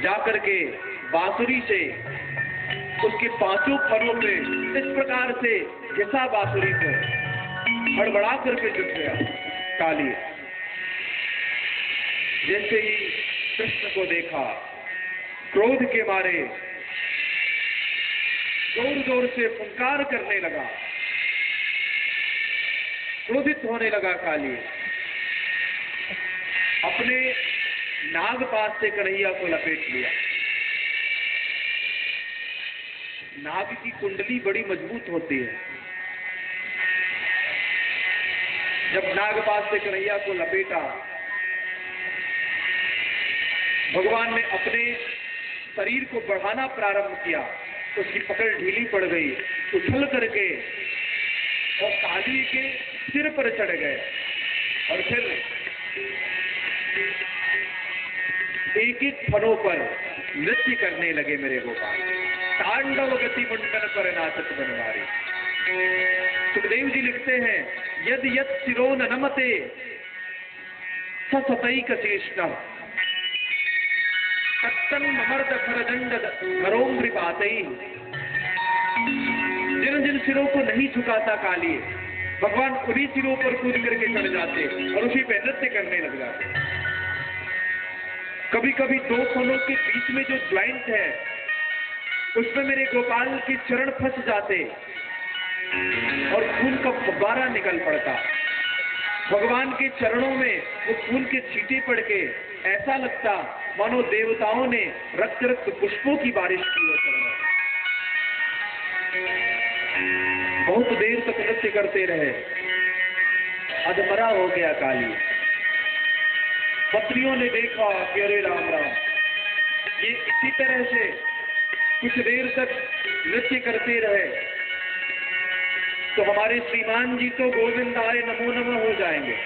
जाकर के बांसुरी से उसके पांचों फरों पे इस प्रकार से घिसा बांसुरी को, हड़बड़ा करके जुट गया काली। जैसे ही कृष्ण को देखा, क्रोध के मारे जोर जोर से फुंकार करने लगा, क्रोधित होने लगा काली। अपने नागपाश से कन्हैया को लपेट लिया। नाग की कुंडली बड़ी मजबूत होती है। जब नागपाश से कन्हैया को लपेटा, भगवान ने अपने शरीर को बढ़ाना प्रारंभ किया, उसकी पकड़ ढीली पड़ गई, उछल करके और काली के सिर पर चढ़ गए और फिर एक एक फनों पर नृत्य करने लगे मेरे गोपाल। तांडव गति मुंडन पर नाचत बनवारी। सुखदेव जी लिखते हैं, यद यद सिरो न नमते सतैक चेष्टा तत्तन ममर्द खरदंड घरोंग्रिपातई। जिन जिन सिरों को नहीं झुकाता काली, भगवान उन्हीं सिरों पर कूद करके चढ़ जाते और उसी पे नृत्य करने लग जाते। कभी कभी दो फनों के बीच में जो ज्वाइंट है उसमें मेरे गोपाल के चरण फंस जाते और खून का फव्वारा निकल पड़ता। भगवान के चरणों में वो खून के छींटे पड़ के ऐसा लगता मानो देवताओं ने रक्त रक्त पुष्पों की बारिश की हो चरणों। बहुत देर तक नृत्य करते रहे, अधमरा हो गया काली। पत्नियों ने देखा कि अरे राम राम, ये इसी तरह से कुछ देर तक नृत्य करते रहे तो हमारे श्रीमान जी तो गोविंदाय नमो नमः हो जाएंगे।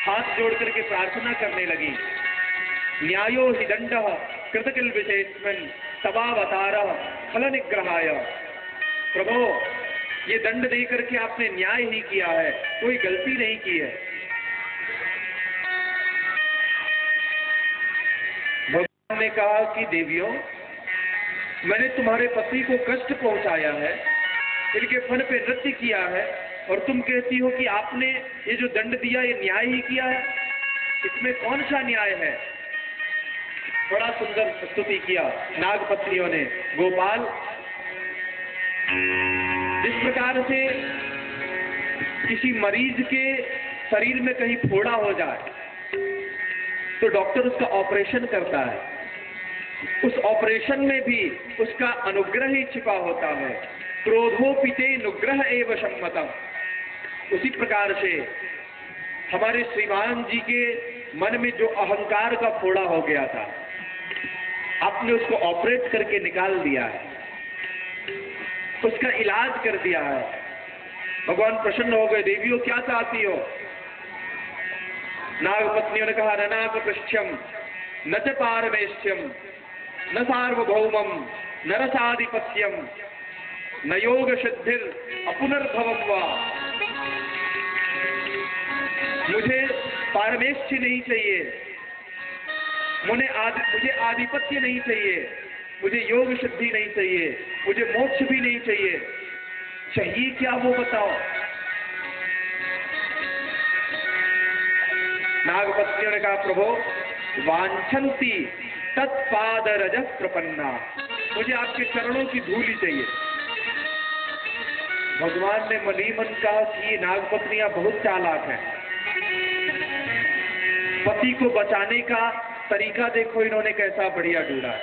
हाथ जोड़ करके प्रार्थना करने लगी। न्यायो हि दंडः कृतकिल विशेषमन् तवावतारः फल निग्रहाय। प्रभो, ये दंड दे करके आपने न्याय ही किया है, कोई गलती नहीं की है। भगवान ने कहा कि देवियों, मैंने तुम्हारे पति को कष्ट पहुंचाया है, इनके फन पे नृत्य किया है, और तुम कहती हो कि आपने ये जो दंड दिया ये न्याय ही किया है। इसमें कौन सा न्याय है? बड़ा सुंदर स्तुति किया नागपत्नियों ने। गोपाल, जिस प्रकार से किसी मरीज के शरीर में कहीं फोड़ा हो जाए तो डॉक्टर उसका ऑपरेशन करता है, उस ऑपरेशन में भी उसका अनुग्रह ही छिपा होता है। क्रोधोपिते अनुग्रह एव सम्मतम। उसी प्रकार से हमारे श्रीमान जी के मन में जो अहंकार का फोड़ा हो गया था, आपने उसको ऑपरेट करके निकाल दिया है, उसका इलाज कर दिया है। भगवान प्रसन्न हो गए। देवियों, क्या चाहती हो? नागपत्नियों ने कहा, ननाक पृष्ठ्यम न च पारमेष्ठ्यम न सार्वभौमम न रसाधिपत्यम न योग सिद्धिर अपुनर्भवम वा। मुझे पारमेष्ठ्य नहीं चाहिए, मुझे आधिपत्य नहीं चाहिए, मुझे योग सिद्धि नहीं चाहिए, मुझे मोक्ष भी नहीं चाहिए। चाहिए क्या वो बताओ। नागपत्नियों ने कहा, प्रभो, वांछन्ति तत्पादरज प्रपन्ना। मुझे आपके चरणों की धूल ही चाहिए। भगवान ने मन ही मन कहा कि ये नागपत्नियां बहुत चालाक हैं। पति को बचाने का तरीका देखो इन्होंने कैसा बढ़िया ढूंढा।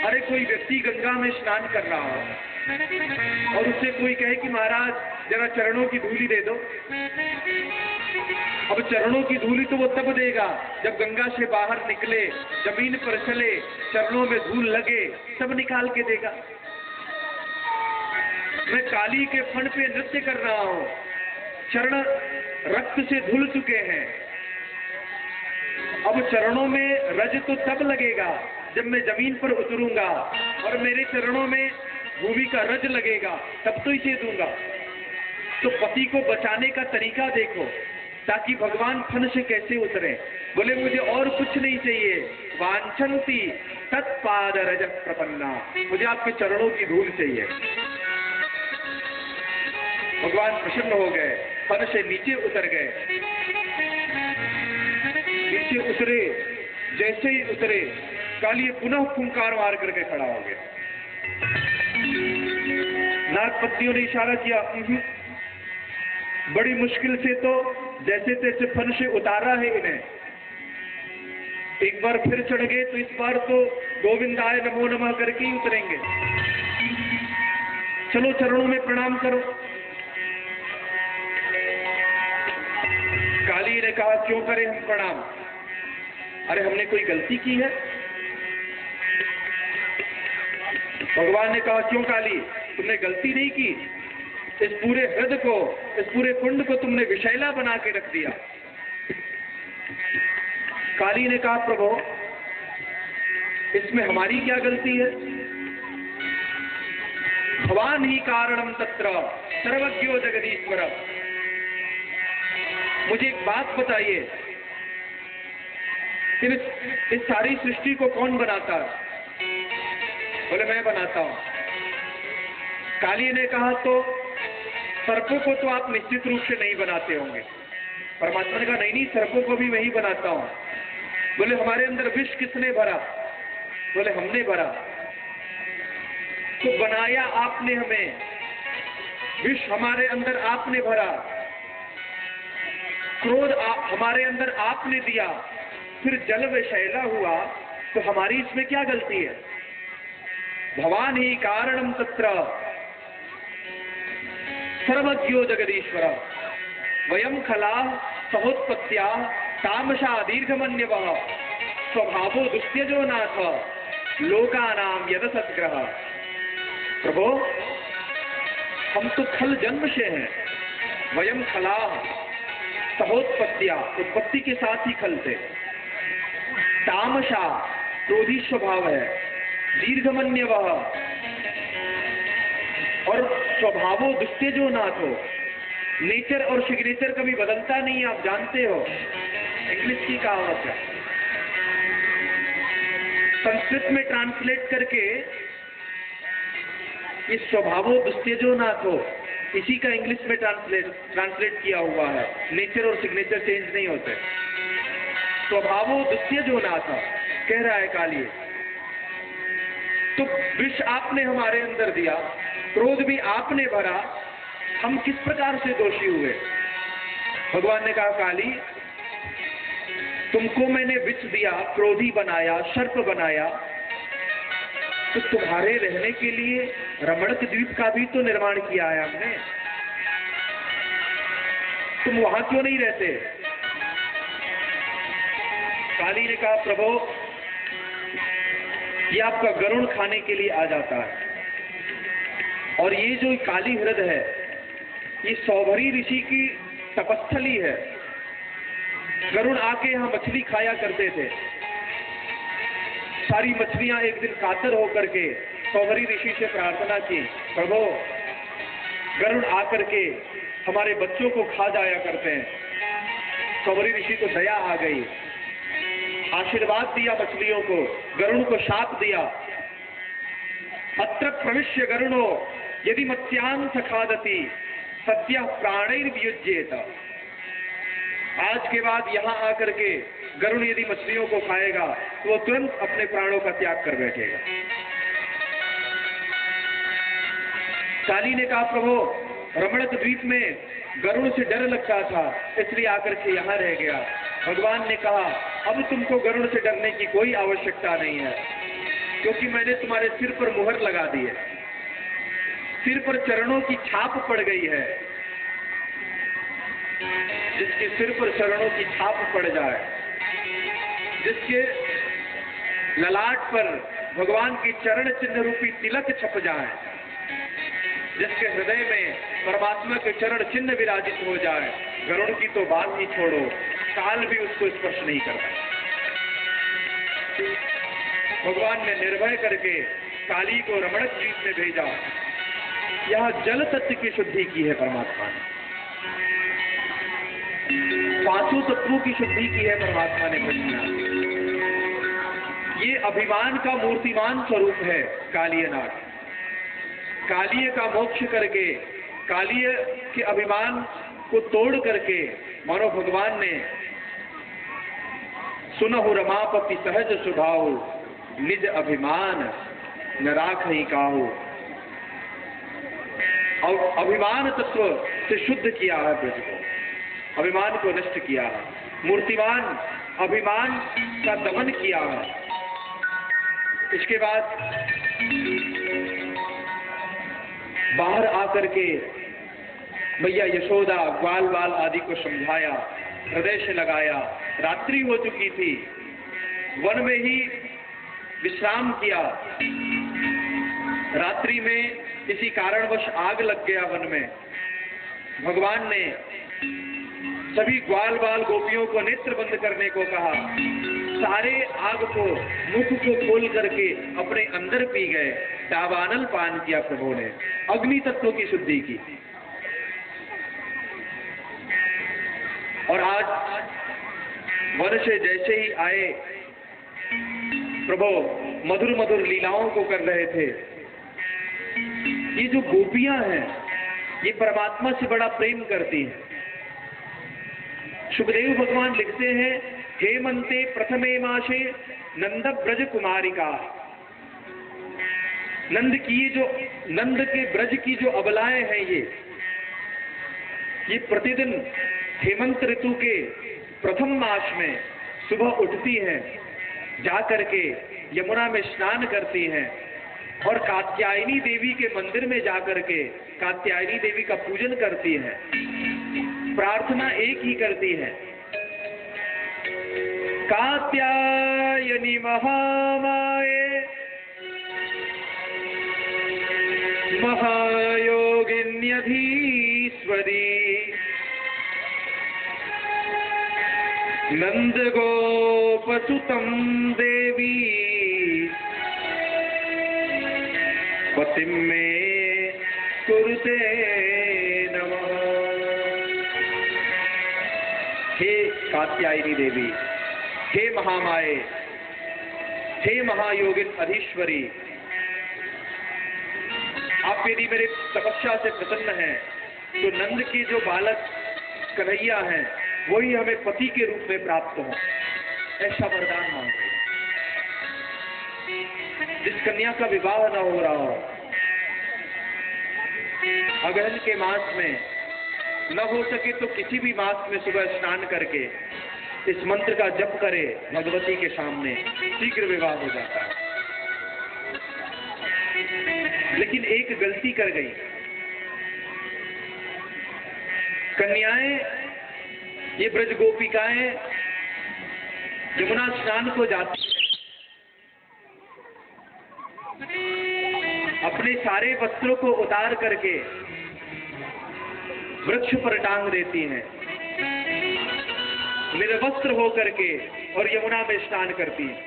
अरे कोई व्यक्ति गंगा में स्नान कर रहा हो और उससे कोई कहे कि महाराज जरा चरणों की धूली दे दो। अब चरणों की धूली तो वो तब देगा जब गंगा से बाहर निकले, जमीन पर चले, चरणों में धूल लगे, तब निकाल के देगा। मैं काली के फन पे नृत्य कर रहा हूं, चरण रक्त से धुल चुके हैं। अब चरणों में रज तो तब लगेगा जब मैं जमीन पर उतरूंगा और मेरे चरणों में भूमि का रज लगेगा, तब तो इसे दूंगा। तो पति को बचाने का तरीका देखो। ताकि भगवान फन से कैसे उतरे। बोले मुझे और कुछ नहीं चाहिए, वांछन्ति तत्पाद रज प्रपन्ना, मुझे आपके चरणों की धूल चाहिए। भगवान प्रसन्न हो गए, फन से नीचे उतर गए। नीचे उतरे, जैसे ही उतरे काली पुनः फुंकार मार करके खड़ा हो गया। नागपत्नियों ने इशारा किया, बड़ी मुश्किल से तो जैसे तैसे फन से उतारा है इन्हें, एक बार फिर चढ़ गए तो इस बार तो गोविंदाय नमो नमः करके ही उतरेंगे। चलो चरणों में प्रणाम करो। काली ने कहा क्यों करें हम प्रणाम, अरे हमने कोई गलती की है? भगवान ने कहा क्यों काली, तुमने गलती नहीं की, इस पूरे हृदय को, इस पूरे कुंड को तुमने विषैला बना के रख दिया। काली ने कहा प्रभु इसमें हमारी क्या गलती है? भवान ही कारणम तत्र सर्वज्ञो जगदीश्वर। मुझे एक बात बताइए, इस सारी सृष्टि को कौन बनाता है? बोले मैं बनाता हूं। काली ने कहा तो सर्पों को तो आप निश्चित रूप से नहीं बनाते होंगे। परमात्मा ने कहा नहीं नहीं, सर्पों को भी मैं ही बनाता हूं। बोले हमारे अंदर विष किसने भरा? बोले हमने भरा। तो बनाया आपने हमें, विष हमारे अंदर आपने भरा, क्रोध हमारे अंदर आपने दिया, फिर जल विषैला हुआ, तो हमारी इसमें क्या गलती है? भवान ही कारणम तत्र सर्वज्ञो जगदीश्वर वयम खला सहोत्पत्त्या तामसा दीर्घमन्यवः स्वभावो दुस्त्यजो नाथ लोकानाम यद सत्ग्रह। प्रभु हम तो खल जन्म से हैं, वयम खला सहोत्पत्त्या, उत्पत्ति के साथ ही खल थे, तामसा क्रोधी स्वभाव है, दीर्घमन्यवः और स्वभावो दुस्त्यजो नाथ हो, नेचर और सिग्नेचर कभी बदलता नहीं, आप जानते हो, इंग्लिश की कहावत है। संस्कृत में ट्रांसलेट करके इस स्वभावो दुस्त्यजो नाथ हो, इसी का इंग्लिश में ट्रांसलेट किया हुआ है। नेचर और सिग्नेचर चेंज नहीं होते। स्वभावो दुस्त्यजो नाथ कह रहा है काली। तो विष आपने हमारे अंदर दिया, क्रोध भी आपने भरा, हम किस प्रकार से दोषी हुए? भगवान ने कहा काली तुमको मैंने विष दिया, क्रोधी बनाया, सर्प बनाया, तो तुम्हारे रहने के लिए रमणक द्वीप का भी तो निर्माण किया है हमने, तुम वहां क्यों नहीं रहते? काली ने कहा प्रभु ये आपका गरुण खाने के लिए आ जाता है, और ये जो काली हृदय है ये सौभरी ऋषि की तपस्थली है। गरुण आके यहाँ मछली खाया करते थे, सारी मछलियां एक दिन कातर होकर के सौभरी ऋषि से प्रार्थना की, प्रभु गरुण आकर के हमारे बच्चों को खा जाया करते हैं। सौभरी ऋषि को दया आ गई, आशीर्वाद दिया मछलियों को, गरुण को शाप दिया, अत्र प्रविश्य गरुणो यदि मत्स्यान् सखादति सद्य प्राणैर्वियुज्येत। आज के बाद यहां आकर के गरुण यदि मछलियों को खाएगा तो वो तुरंत अपने प्राणों का त्याग कर बैठेगा। काली ने कहा प्रभु रमणक द्वीप में गरुड़ से डर लगता था, इसलिए आकर के यहां रह गया। भगवान ने कहा अब तुमको गरुड़ से डरने की कोई आवश्यकता नहीं है, क्योंकि मैंने तुम्हारे सिर पर मुहर लगा दी है, सिर पर चरणों की छाप पड़ गई है। जिसके सिर पर चरणों की छाप पड़ जाए, जिसके ललाट पर भगवान की चरण चिन्ह रूपी तिलक छप जाए, जिसके हृदय में परमात्मा के चरण चिन्ह विराजित हो जाए, गरुड़ की तो बात ही छोड़ो, काल भी उसको स्पर्श नहीं करता। भगवान ने निर्भय करके काली को रमणक द्वीप में भेजा। यह जल तत्व की शुद्धि की है परमात्मा ने। पांचों तत्वों की शुद्धि की है परमात्मा ने प्रज्ञा। ये अभिमान का मूर्तिमान स्वरूप है कालीयनाथ। कालीय का मोक्ष करके, कालीय के अभिमान को तोड़ करके मानो भगवान ने सुनहु रमापति सहज स्वभाव, निज अभिमान न राखहि काहू। और अभिमान तत्व से शुद्ध किया है ब्रज को, अभिमान को नष्ट किया है, मूर्तिमान अभिमान का दमन किया है। इसके बाद बाहर आकर के मैया यशोदा ग्वाल बाल आदि को समझाया, हृदय से लगाया। रात्रि हो चुकी थी, वन में ही विश्राम किया। रात्रि में किसी कारणवश आग लग गया वन में। भगवान ने सभी ग्वाल बाल गोपियों को नेत्र बंद करने को कहा। सारे आग को, मुख को खोल करके अपने अंदर पी गए। दावानल पान किया प्रभु ने, अग्नि तत्व की शुद्धि की। और आज वन से जैसे ही आए प्रभु मधुर मधुर लीलाओं को कर रहे थे। ये जो गोपियां हैं ये परमात्मा से बड़ा प्रेम करती हैं। सुखदेव भगवान लिखते हैं, हेमंते प्रथमे मासे नंद ब्रज कुमारिका। नंद के ब्रज की जो अबलाएं हैं ये प्रतिदिन हेमंत ऋतु के प्रथम मास में सुबह उठती हैं, जाकर के यमुना में स्नान करती हैं और कात्यायनी देवी के मंदिर में जाकर के कात्यायनी देवी का पूजन करती हैं। प्रार्थना एक ही करती है, कात्यायनी महामाये महायोगिन्यधीश्वरी नंद गोपसुतं देवी पतिं मे कुरुते नमः। हे कात्यायनी देवी, हे महामाये, हे महायोगिन अधीश्वरी, आप यदि मेरे तपस्या से प्रसन्न हैं तो नंद के जो बालक कन्हैया हैं वही हमें पति के रूप में प्राप्त हो, ऐसा वरदान मांग रहे। जिस कन्या का विवाह न हो रहा हो, अगहन के मास में न हो सके तो किसी भी मास में सुबह स्नान करके इस मंत्र का जप करे भगवती के सामने, शीघ्र विवाह हो जाता है। लेकिन एक गलती कर गई कन्याएं, ये ब्रज गोपिकाएं यमुना स्नान को जाती हैं, अपने सारे वस्त्रों को उतार करके वृक्ष पर टांग देती हैं, निर्वस्त्र हो करके और यमुना में स्नान करती हैं।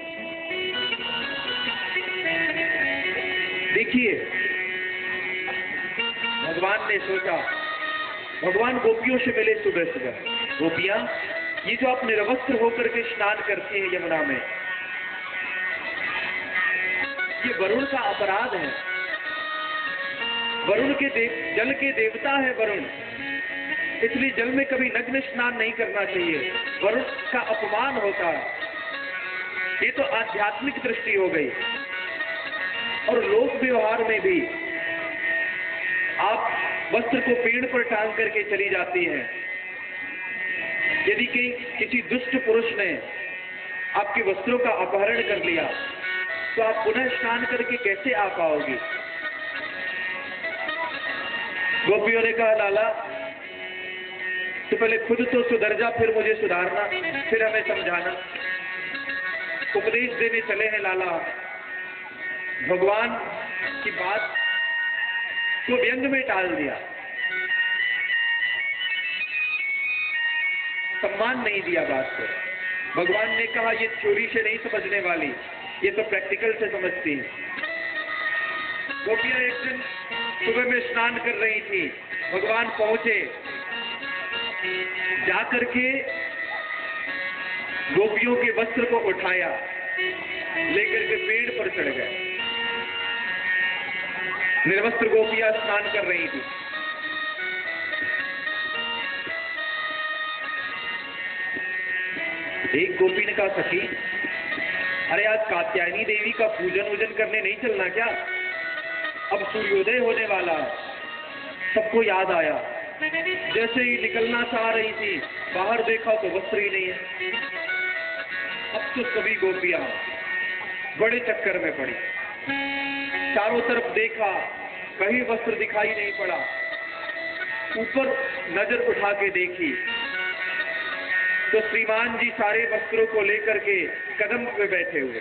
देखिए भगवान ने सोचा, भगवान गोपियों से मिले सुबह सुबह, गोपियां ये जो आप निर्वस्त्र होकर के स्नान करती हैं यमुना में, ये वरुण का अपराध है। वरुण के जल के देवता है वरुण, इसलिए जल में कभी नग्न स्नान नहीं करना चाहिए, वरुण का अपमान होता है। ये तो आध्यात्मिक दृष्टि हो गई। और लोक व्यवहार में भी आप वस्त्र को पेड़ पर टांग करके चली जाती हैं। यदि किसी दुष्ट पुरुष ने आपके वस्त्रों का अपहरण कर लिया तो आप पुनः स्नान करके कैसे आ पाओगी? गोपियों ने कहा, लाला तो पहले खुद तो सुधर जा, फिर मुझे सुधारना, फिर हमें समझाना। उपदेश देने चले हैं लाला। भगवान की बात को व्यंग में टाल दिया, सम्मान नहीं दिया बात को। भगवान ने कहा, ये चोरी से नहीं समझने वाली, ये तो प्रैक्टिकल से समझती है। गोपियां एक दिन सुबह में स्नान कर रही थी, भगवान पहुंचे, जाकर के गोपियों के वस्त्र को उठाया, लेकर के पेड़ पर चढ़ गए। निर्वस्त्र गोपियां स्नान कर रही थी। एक गोपी ने कहा, सखी, अरे आज कात्यायनी देवी का पूजन वूजन करने नहीं चलना क्या? अब सूर्योदय होने वाला है। सबको याद आया। जैसे ही निकलना चाह रही थी, बाहर देखा तो वस्त्र ही नहीं है। अब तो सभी गोपियां बड़े चक्कर में पड़ी। चारों तरफ देखा, कहीं वस्त्र दिखाई नहीं पड़ा। ऊपर नजर उठा के देखी तो श्रीमान जी सारे वस्त्रों को लेकर के कदम पे बैठे हुए।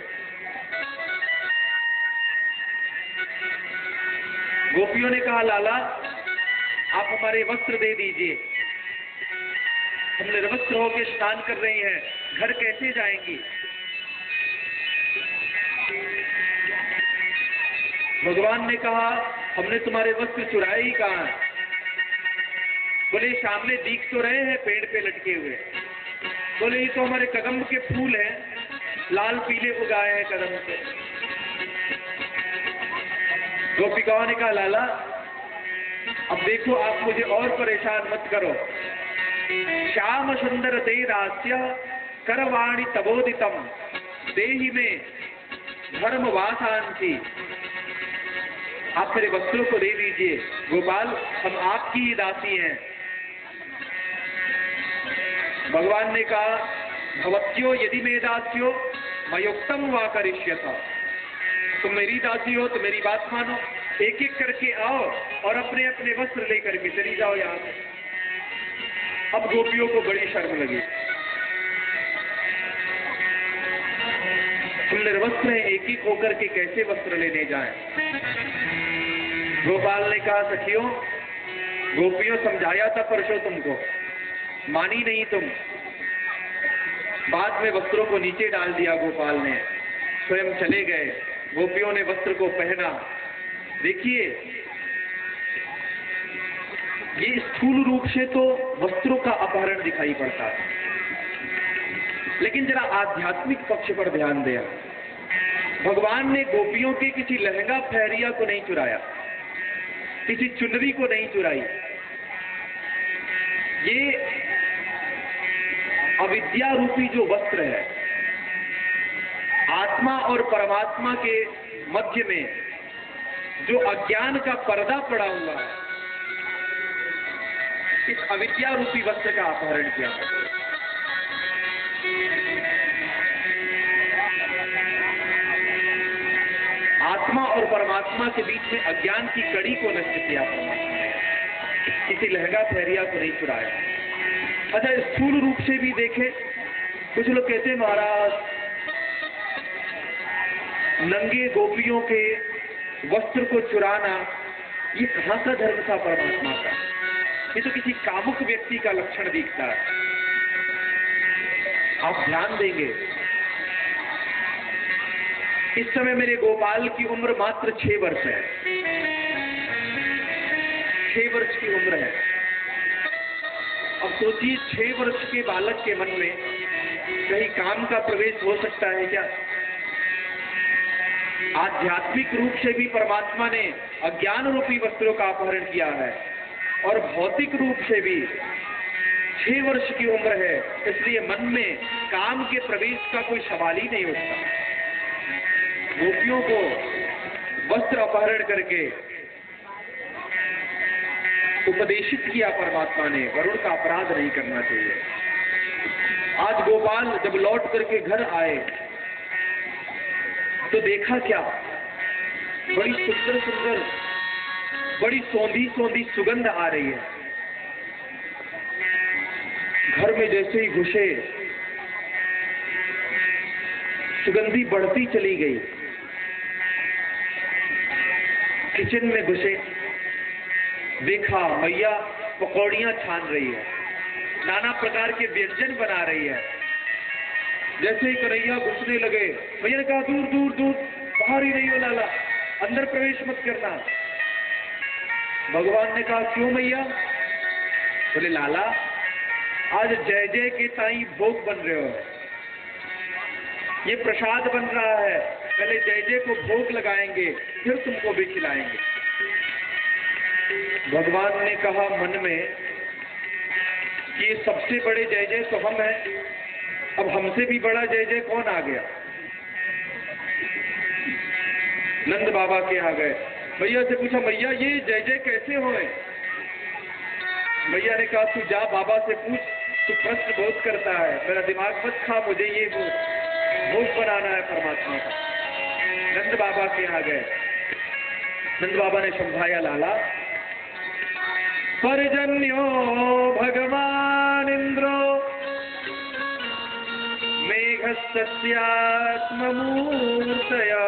गोपियों ने कहा, लाला आप हमारे वस्त्र दे दीजिए, हम निर्वस्त्र होकर स्नान कर रही हैं, घर कैसे जाएंगी? भगवान ने कहा, हमने तुम्हारे वस्त्र चुराए ही कहाँ? बोले सामने दिख तो रहे हैं पेड़ पे लटके हुए। बोले ये तो हमारे कदम के फूल हैं, लाल पीले उगाए हैं कदम से। गोपिकाओं ने कहा, लाला अब देखो आप मुझे और परेशान मत करो। श्याम सुंदर ते दास्य करवाणी तबोदितम देहि में धर्म वासांसी। आप मेरे वस्त्रों को दे दीजिए गोपाल, हम आपकी ही दासी हैं। भगवान ने कहा, भवत्यो यदि मे दास्यो मयोक्तम वा करिष्यथ। तुम मेरी दासी हो तो मेरी बात मानो, एक एक करके आओ और अपने अपने वस्त्र लेकर के चली जाओ यहां से। अब गोपियों को बड़ी शर्म लगी। हम निर्वस्त्र हैं, एक एक होकर के कैसे वस्त्र लेने जाएं? गोपाल ने कहा, सखियों गोपियों समझाया था परसों तुमको, मानी नहीं तुम। बाद में वस्त्रों को नीचे डाल दिया गोपाल ने, स्वयं चले गए। गोपियों ने वस्त्र को पहना। देखिए ये स्थूल रूप से तो वस्त्रों का अपहरण दिखाई पड़ता है, लेकिन जरा आध्यात्मिक पक्ष पर ध्यान दें। भगवान ने गोपियों के किसी लहंगा फहरिया को नहीं चुराया, किसी चुनरी को नहीं चुराई। ये अविद्या रूपी जो वस्त्र है, आत्मा और परमात्मा के मध्य में जो अज्ञान का पर्दा पड़ा हुआ है, इस अविद्या रूपी वस्त्र का अपहरण किया। आत्मा और परमात्मा के बीच में अज्ञान की कड़ी को नष्ट किया परमात्मा ने, किसी लहंगा फहरिया को नहीं चुराया। अच्छा, स्थूल रूप से भी देखें, कुछ लोग कहते हैं महाराज नंगे गोपियों के वस्त्र को चुराना ये कहां का धर्म था परमात्मा का? ये तो किसी कामुक व्यक्ति का लक्षण दिखता है। आप ध्यान देंगे, इस समय मेरे गोपाल की उम्र मात्र 6 वर्ष है। 6 वर्ष की उम्र है। अब सोचिए 6 वर्ष के बालक के मन में कहीं काम का प्रवेश हो सकता है क्या? आध्यात्मिक रूप से भी परमात्मा ने अज्ञान रूपी वस्त्रों का अपहरण किया है, और भौतिक रूप से भी 6 वर्ष की उम्र है, इसलिए मन में काम के प्रवेश का कोई सवाल ही नहीं उठता। गोपियों को वस्त्र अपहरण करके उपदेशित किया परमात्मा ने, वरुण का अपराध नहीं करना चाहिए। आज गोपाल जब लौट करके घर आए तो देखा क्या, बड़ी सुंदर सुंदर, बड़ी सौंधी सौंधी सुगंध आ रही है। घर में जैसे ही घुसे सुगंधी बढ़ती चली गई। किचन में घुसे, देखा मैया पकौड़ियां छान रही है, नाना प्रकार के व्यंजन बना रही है। जैसे ही कन्हैया घुसने लगे, भैया ने कहा दूर दूर दूर, बाहर ही नहीं हो लाला, अंदर प्रवेश मत करना। भगवान ने कहा क्यों मैया? बोले लाला आज जय जय के ताई भोग बन रहे हो, ये प्रसाद बन रहा है, पहले जय जय को भोग लगाएंगे, फिर तुमको भी खिलाएंगे। भगवान ने कहा मन में कि ये सबसे बड़े जय जय तो हम हैं, अब हमसे भी बड़ा जय जय कौन आ गया। नंद बाबा के आ गए, भैया से पूछा, भैया ये जय जय कैसे होए। भैया ने कहा, तू जा बाबा से पूछ, तू प्रश्न बहुत करता है, मेरा दिमाग मत खा, मुझे ये भोग बनाना है परमात्मा का। नंद बाबा के आ गए, नंद बाबा ने समझाया, लाला पर्जन्यो भगवान इंद्रो मेघस्यात्ममूर्तया।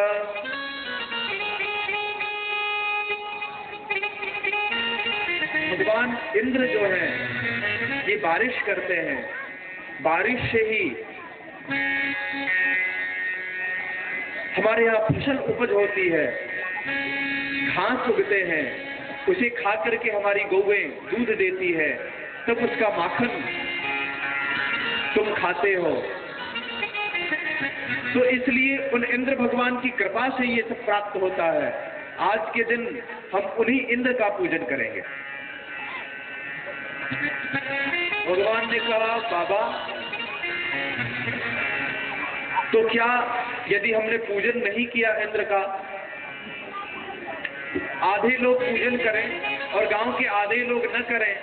भगवान इंद्र जो है ये बारिश करते हैं, बारिश से ही हमारे यहाँ फसल उपज होती है, घास उगते हैं, उसे खा करके हमारी गौएं दूध देती है, तब उसका माखन तुम खाते हो। तो इसलिए उन इंद्र भगवान की कृपा से ये सब प्राप्त होता है। आज के दिन हम उन्हीं इंद्र का पूजन करेंगे। भगवान ने कहा, बाबा तो क्या यदि हमने पूजन नहीं किया इंद्र का, आधे लोग पूजन करें और गांव के आधे लोग न करें,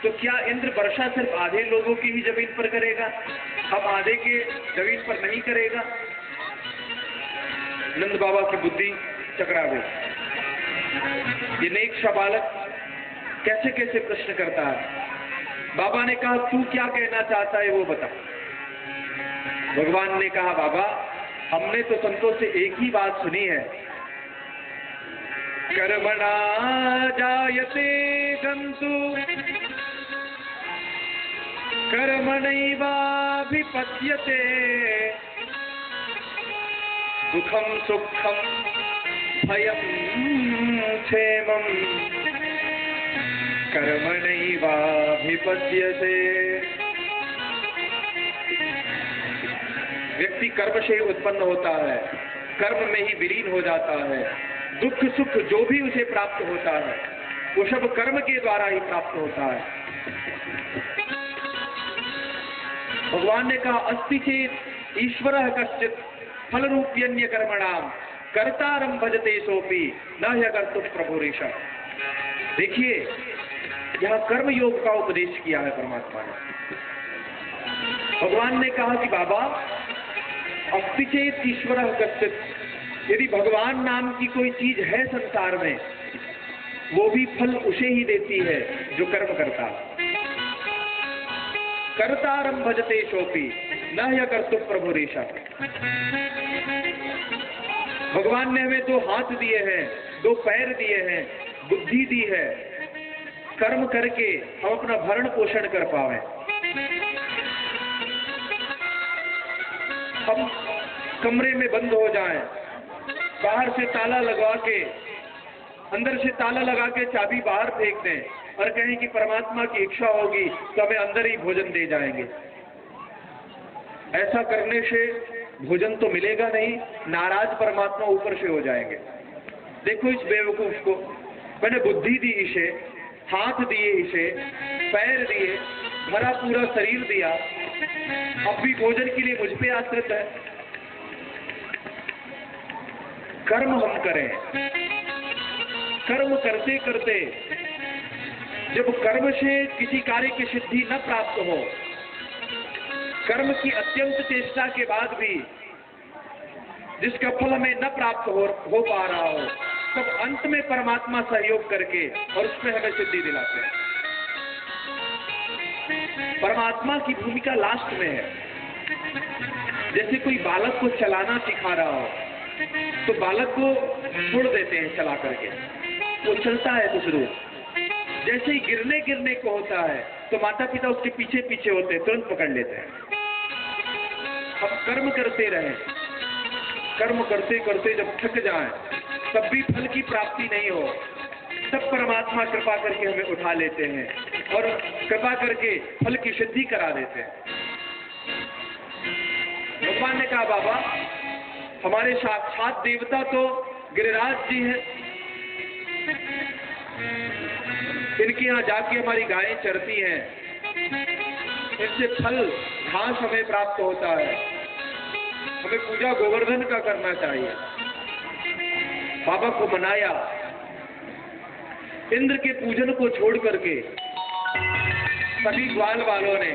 तो क्या इंद्र वर्षा सिर्फ आधे लोगों की ही जमीन पर करेगा, अब आधे के जमीन पर नहीं करेगा। नंद बाबा की बुद्धि चकरा गई। ये नेक सा बालक कैसे कैसे प्रश्न करता है। बाबा ने कहा, तू क्या कहना चाहता है वो बता। भगवान ने कहा, बाबा हमने तो संतों से एक ही बात सुनी है, कर्मणा जायते जंतु कर्मणैवाभिपद्यते, दुखम सुखम भयम क्षेमम कर्मणैवाभिपद्यते। व्यक्ति कर्म से ही उत्पन्न होता है, कर्म में ही विलीन हो जाता है। दुख सुख जो भी उसे प्राप्त होता है वो सब कर्म के द्वारा ही प्राप्त होता है। भगवान ने कहा, अस्ति चेत ईश्वरः कश्चित् फल रूप्यन्य कर्मणाम कर्तारं भजते सोपि न ह्यकर्तुः प्रभुरीशः। देखिए यहाँ कर्म योग का उपदेश किया है परमात्मा ने। भगवान ने कहा कि बाबा अस्ति चेत ईश्वरः कश्चित्, यदि भगवान नाम की कोई चीज है संसार में, वो भी फल उसे ही देती है जो कर्म करता है। कर्तारं भजते सोपि न ह्यकर्तुः प्रभुरीशः। भगवान ने हमें 2 हाथ दिए हैं, 2 पैर दिए हैं, बुद्धि दी है, कर्म करके हम अपना भरण पोषण कर पावे। हम कमरे में बंद हो जाएं, बाहर से ताला लगवा के, अंदर से ताला लगा के चाबी बाहर फेंक दें और कहें कि परमात्मा की इच्छा होगी तो हमें अंदर ही भोजन दे जाएंगे। ऐसा करने से भोजन तो मिलेगा नहीं, नाराज परमात्मा ऊपर से हो जाएंगे। देखो इस बेवकूफ को, मैंने बुद्धि दी इसे, हाथ दिए इसे, पैर दिए, भरा पूरा शरीर दिया, अब भी भोजन के लिए मुझ पे आश्रित है। कर्म हम करें, कर्म करते करते जब कर्म से किसी कार्य की सिद्धि न प्राप्त हो, कर्म की अत्यंत चेष्टा के बाद भी जिसका फल हमें न प्राप्त हो पा रहा हो, तब अंत में परमात्मा सहयोग करके और उसमें हमें सिद्धि दिलाते हैं। परमात्मा की भूमिका लास्ट में है। जैसे कोई बालक को चलाना सिखा रहा हो तो बालक को छोड़ देते हैं चला करके, वो चलता है कुछ दूर। जैसे ही गिरने को होता है तो माता पिता उसके पीछे पीछे होते हैं, तुरंत पकड़ लेते हैं। हम कर्म करते रहें, कर्म करते करते जब थक जाएं, तब भी फल की प्राप्ति नहीं हो, तब परमात्मा कृपा करके हमें उठा लेते हैं और कृपा करके फल की सिद्धि करा देते हैं। भगवान ने कहा बाबा हमारे साक्षात देवता तो गिरिराज जी हैं, इनके यहाँ जाके हमारी गायें चरती हैं, इनसे फल घास हमें प्राप्त होता है, हमें पूजा गोवर्धन का करना चाहिए। बाबा को मनाया, इंद्र के पूजन को छोड़ करके सभी ग्वाल वालों ने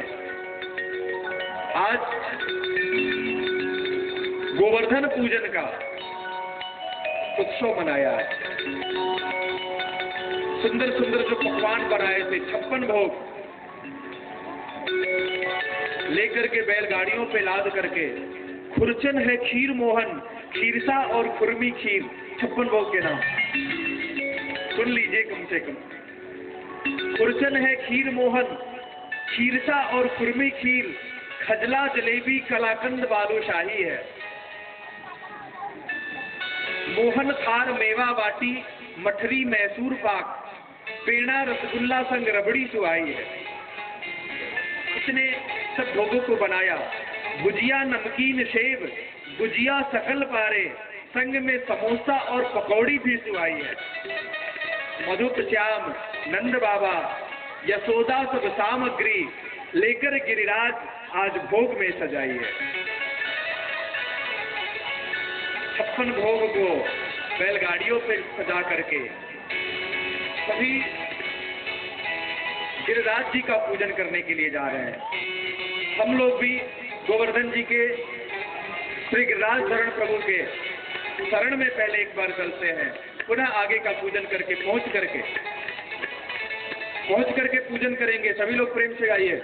आज गोवर्धन पूजन का उत्सव मनाया है। सुंदर सुंदर जो पकवान बनाए थे, 56 भोग लेकर के बैलगाड़ियों पे लाद करके, खुरचन है खीर मोहन, खीरसा और खुरमी खीर, 56 भोग के नाम सुन लीजिए कम से कम। खुरचन है खीर मोहन, खीरसा और खुरमी खीर, खजला जलेबी कलाकंद बालूशाही है, मोहन थार मेवा बाटी, मठरी मैसूर पाक, पेड़ा रसगुल्ला संग रबड़ी सुहाई है। इसने सब भोगों को बनाया। गुजिया नमकीन सेब, गुजिया सकल पारे, संग में समोसा और पकौड़ी भी सुहाई है। मधुप श्याम नंद बाबा यशोदा सब सामग्री लेकर गिरिराज आज भोग में सजाई है। 56 भोग को बैलगाड़ियों पे सजा करके सभी गिरिराज जी का पूजन करने के लिए जा रहे हैं। हम लोग भी गोवर्धन जी के श्री गिरिराज शरण प्रभु के शरण में पहले एक बार चलते हैं, पुनः आगे का पूजन करके पहुंच करके पूजन करेंगे। सभी लोग प्रेम से गाइए।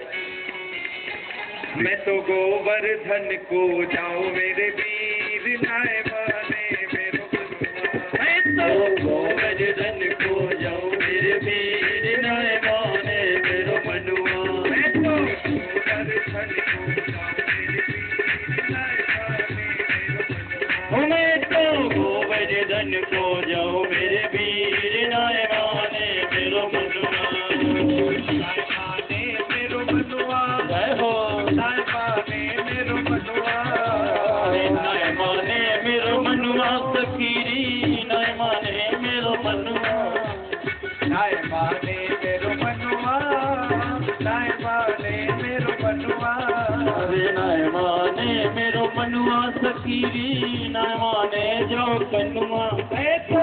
मैं तो गोवर्धन को जाऊं मेरे वीर नाय माने मेरो, मैं तो गोवर्धन को जाऊं मेरे वीर नाय माने मेरो मनुआ, मैं तो गोवर्धन को जाऊं मेरे वीर नाय माने, मैं तो गोवर्धन को जाऊं मेरे वीर नाय माने मेरो मनुआ, मेरो मनुआ जय हो, मेरो मनुआ नाय माने मेरो मनुआ, फकीरी नाय माने मेरो मनुआ, नाय माने मेरो मनुआ, नाय माने मेरो मनुआ, अरे नाय माने मेरो मनुआ, फकीरी नाय माने जो कनुआ, मैं तो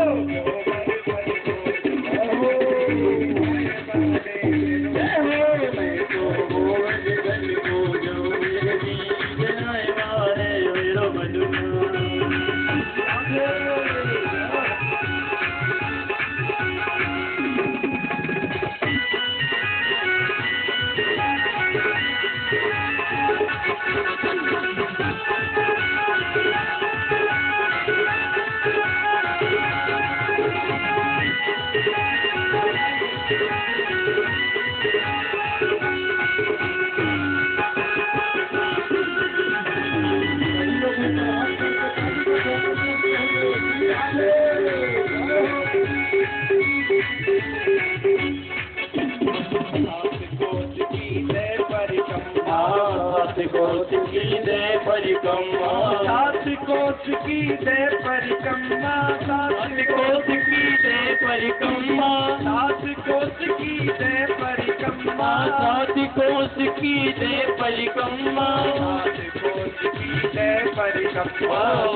सात कोस की दे परिक्रमा, सात कोस की दे परिक्रमा, सात कोस की दे परिक्रमा, सात कोस की दे परिक्रमा, सात कोस की दे परिक्रमा,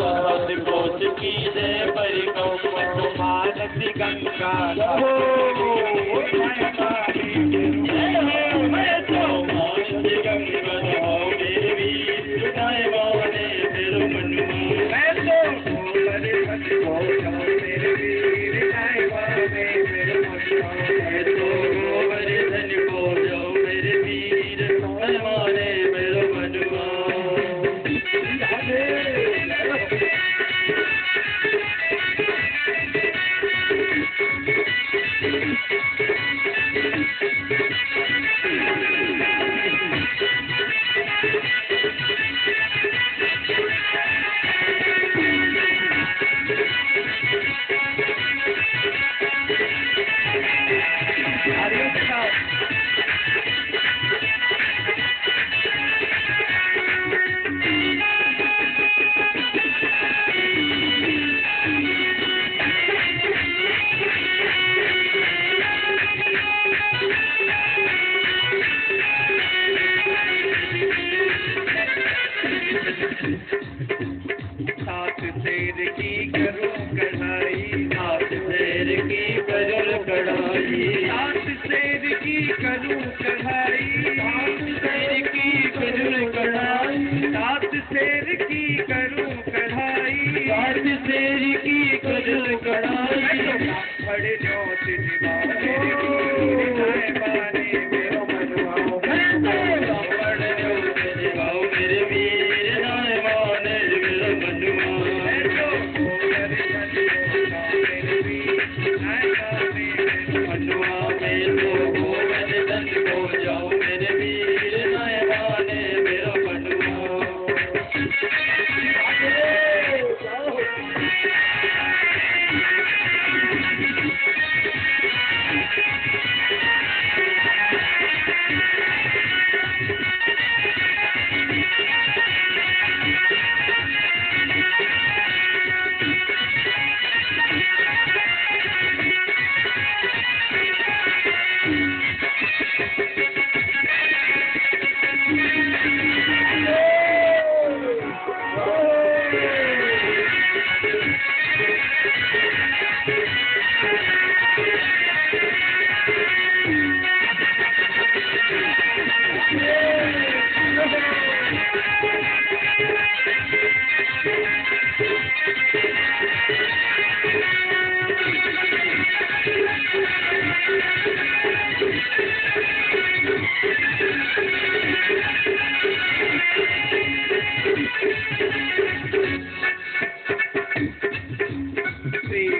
सात कोस की दे परिक्रमा, मानसी गंगा शेर की करूं कढ़ाई, हाथ शेर की करूं कढ़ाई, हाथ शेर की करूं कढ़ाई, हाथ शेर की करूं कढ़ाई, हाथ शेर की करूं कढ़ाई, हाथ शेर की करूं कढ़ाई, खड़े न्योत निभाओ मेरे वीर नायबाने मेरो मनवा, बड़े निभाओ मेरे वीर नायबाने मेरो मनुआ, मनुआ में तो गोवर्धन को जाओ मेरे वीर नायबाने मेरो मनुआ।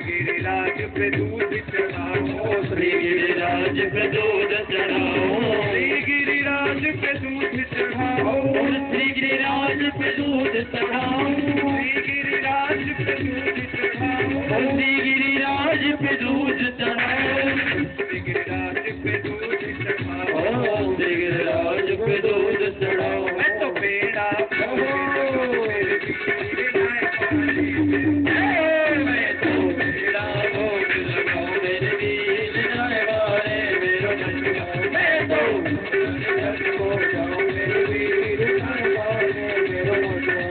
गिरिराज पे दूध चढ़ाओ, श्री गिरिराज पे दूध चढ़ाओ, श्री गिरिराज पे दूध चढ़ाओ, श्री गिरिराज पे दूध चढ़ाओ, श्री गिरिराज पे दूध चढ़ाओ, श्री गिरिराज पे दूध चढ़ाओ, श्री गिरिराज पे दूध चढ़ाओ, श्री गिरिराज पे दूध चढ़ाओ। मैं तो बेड़ा मेरे वीर नायबाने, मैं तो बेड़ा भोग लगाऊं मेरे वीर नायबाने मेरो मनुआ, मैं तो हो जाओ मेरे वीर नायबाने मेरो मनवा।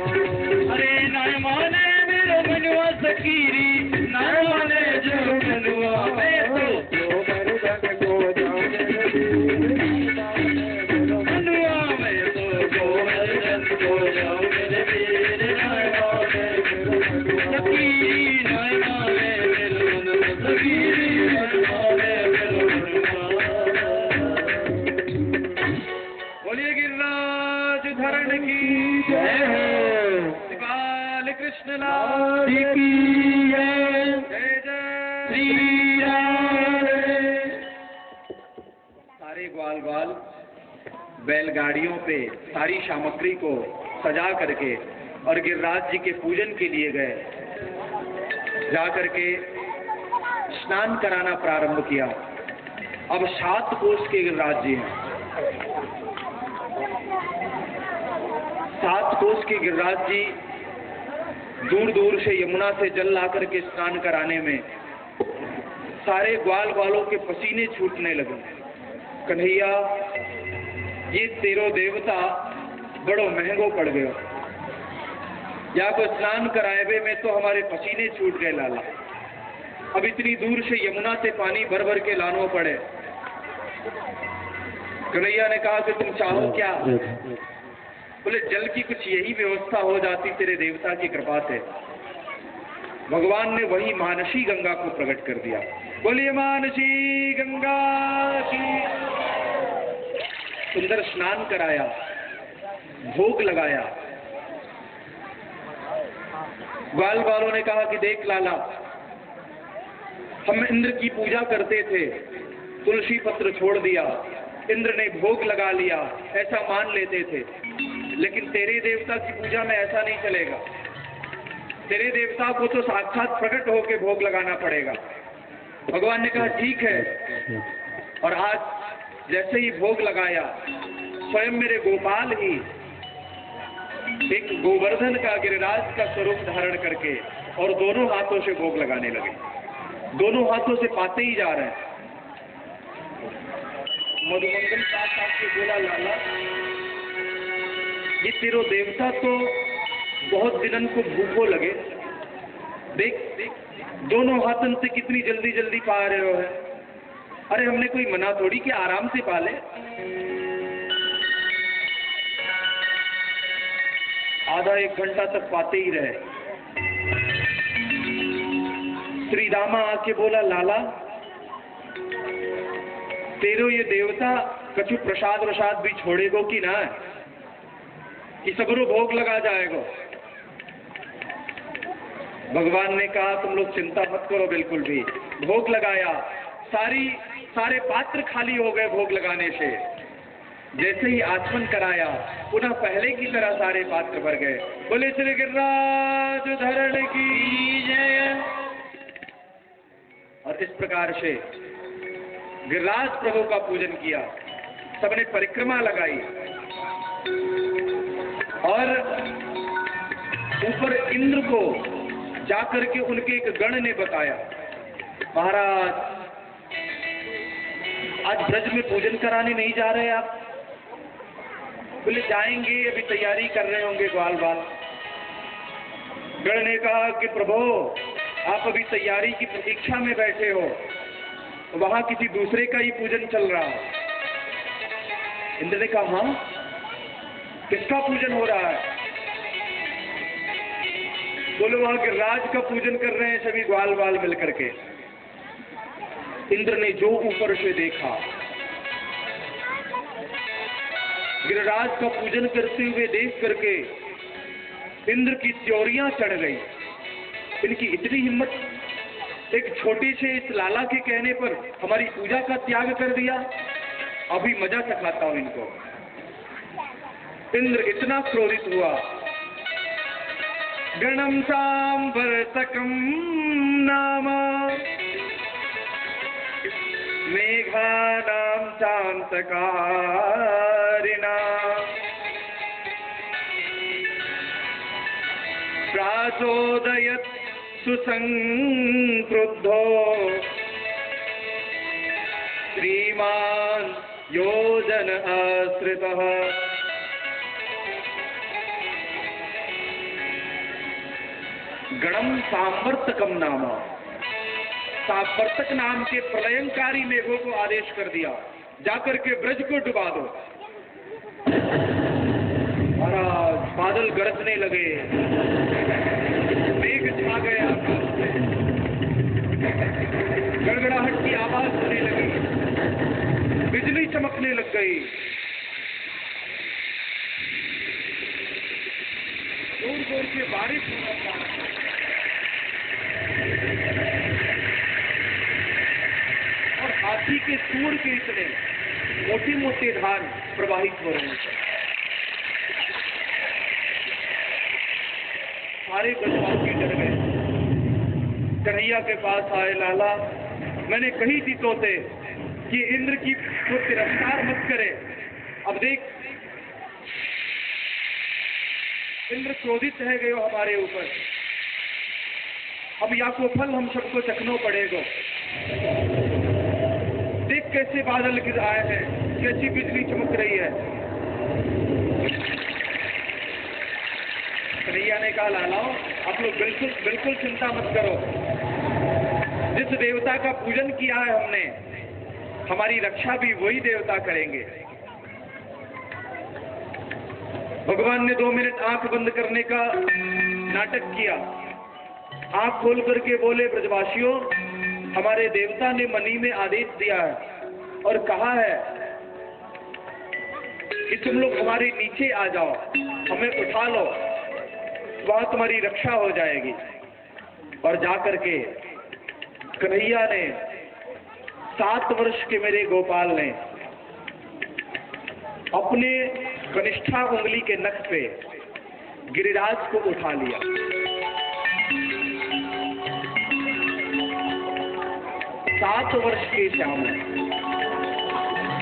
अरे नायबाने मेरो मनुआ सकीरी, नायबाने जो मनुआ, मैं तो गोवर्धन को जाओ मेरे वीर नायबाने मेरो मनुआ, मैं तो गोवर्धन को जाऊं मेरे वीर नायबाने मेरो मनुआ, सकीरी नायबाने मेरो मनुआ, सकीरी नायबाने मेरो मनुआ। बोलिए गिरिराज धरण की जय हो बाल कृष्ण लाल की जय, जय जय श्री राम। सारे ग्वाल बाल बैलगाड़ियों पे सारी सामग्री को सजा करके और गिरिराज जी के पूजन के लिए गए। जा करके स्नान कराना प्रारंभ किया। अब 7 कोस के गिरिराज जी हैं। 7 कोस के गिरिराज जी दूर दूर से यमुना से जल ला करके स्नान कराने में सारे ग्वाल बालों के पसीने छूटने लगे। कन्हैया, ये तेरो देवता बड़ो महंगो पड़ गयो, या को स्नान कराए में तो हमारे पसीने छूट गए लाला। अब इतनी दूर से यमुना से पानी भर भर के लानो पड़े। कन्हैया ने कहा कि तुम चाहो क्या? बोले जल की कुछ यही व्यवस्था हो जाती तेरे देवता की कृपा से। भगवान ने वही मानसी गंगा को प्रकट कर दिया। बोलिए मानसी गंगा की। सुंदर स्नान कराया, भोग लगाया। ग्वाल बालों ने कहा कि देख लाला, हम इंद्र की पूजा करते थे, तुलसी पत्र छोड़ दिया, इंद्र ने भोग लगा लिया, ऐसा मान लेते थे। लेकिन तेरे देवता की पूजा में ऐसा नहीं चलेगा। तेरे देवता को तो साक्षात प्रकट होकर भोग लगाना पड़ेगा। भगवान ने कहा ठीक है। और आज जैसे ही भोग लगाया, स्वयं मेरे गोपाल ही एक गोवर्धन का, गिरिराज का स्वरूप धारण करके और दोनों हाथों से भोग लगाने लगे। दोनों हाथों से पाते ही जा रहे हैं। मधुमंगल साथ के बोला, लाला ये तेरो देवता तो बहुत दिनन को भूखो लगे, देख दोनों हाथन से कितनी जल्दी जल्दी पा रहे हो है। अरे हमने कोई मना थोड़ी कि आराम से पाले। आधा एक घंटा तक पाते ही रहे। श्री रामा आके बोला, लाला तेरो ये देवता कछु प्रसाद वसाद भी छोड़ेगो कि ना, कि सबरो भोग लगा जाएगो। भगवान ने कहा तुम लोग चिंता मत करो, बिल्कुल भी। भोग लगाया, सारे पात्र खाली हो गए भोग लगाने से। जैसे ही आचमन कराया पुनः पहले की तरह सारे पात्र भर गए। बोले श्री गिरिराज धरण की जय। और इस प्रकार से गिरिराज प्रभु का पूजन किया, सबने परिक्रमा लगाई और ऊपर इंद्र को जाकर के उनके एक गण ने बताया, महाराज आज ब्रज में पूजन कराने नहीं जा रहे आप? बोले जाएंगे, अभी तैयारी कर रहे होंगे ग्वाल बाल। गण ने कहा कि प्रभु आप अभी तैयारी की प्रतीक्षा में बैठे हो, वहां किसी दूसरे का ही पूजन चल रहा है। इंद्र ने कहा हाँ, किसका पूजन हो रहा है? बोले वहां गिरिराज का पूजन कर रहे हैं सभी ग्वाल बाल मिलकर के। इंद्र ने जो ऊपर से देखा, गिरिराज का पूजन करते हुए देख करके इंद्र की त्योरियां चढ़ गई। इनकी इतनी हिम्मत, एक छोटे से इस लाला के कहने पर हमारी पूजा का त्याग कर दिया। अभी मजा चखाता हूं इनको। इंद्र इतना क्रोधित हुआ, गणम सांवर्तकम नाम मेघानां शांतकारिणा प्राचोदयत् सुसंक्रुद्धो श्रीमान् योजन आश्रितः। गणम सांवर्तकम नाम, सांवर्तक नाम के प्रलयंकारी मेघों को आदेश कर दिया, जाकर के ब्रज को डुबा दो। महाराज बादल गरजने लगे, मेघ छा गए आकाश में, गड़गड़ाहट की आवाज होने लगी, बिजली चमकने लग गई, जोर जोर से बारिश होना था। और हाथी के सूंड के इतने मोटे मोटे धार प्रवाहित हो रहे थे। सारे ब्रजवासी डर गए, कन्हैया के पास आए, लाला मैंने कही थी तोते कि इंद्र की को तिरस्कार मत करे। अब देख इंद्र क्रोधित है गए हमारे ऊपर, अब या को फल हम सबको चखना पड़ेगा। देख कैसे बादल गिर आए हैं, कैसी बिजली चमक रही है। कन्हैया ने कहा लालाओ आप लोग बिल्कुल चिंता मत करो, जिस देवता का पूजन किया है हमने, हमारी रक्षा भी वही देवता करेंगे। भगवान ने 2 मिनट आंख बंद करने का नाटक किया, आंख खोल करके बोले ब्रजवासियों हमारे देवता ने मनी में आदेश दिया है और कहा है कि तुम लोग हमारे नीचे आ जाओ, हमें उठा लो, वहां तुम्हारी रक्षा हो जाएगी। और जाकर के कन्हैया ने 7 वर्ष के मेरे गोपाल ने अपने कनिष्ठा उंगली के नख पे गिरिराज को उठा लिया। 7 वर्ष के श्याम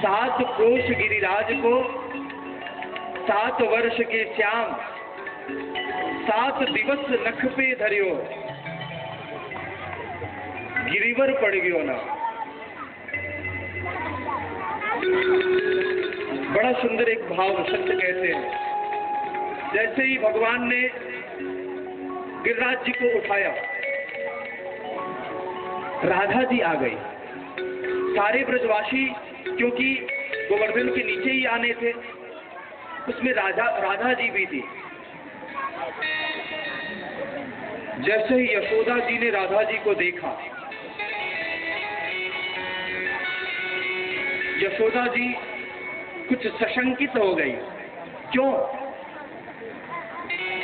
7 कोष गिरिराज को, 7 वर्ष के श्याम 7 दिवस नख पे धरियो, गिरिवर पड़ गयो ना। बड़ा सुंदर एक भाव संत कहते हैं, जैसे ही भगवान ने गिरिराज जी को उठाया राधा जी आ गई। सारे ब्रजवासी क्योंकि गोवर्धन के नीचे ही आने थे, उसमें राधा जी भी थी। जैसे ही यशोदा जी ने राधा जी को देखा, यशोदा जी कुछ सशंकित हो गई। क्यों?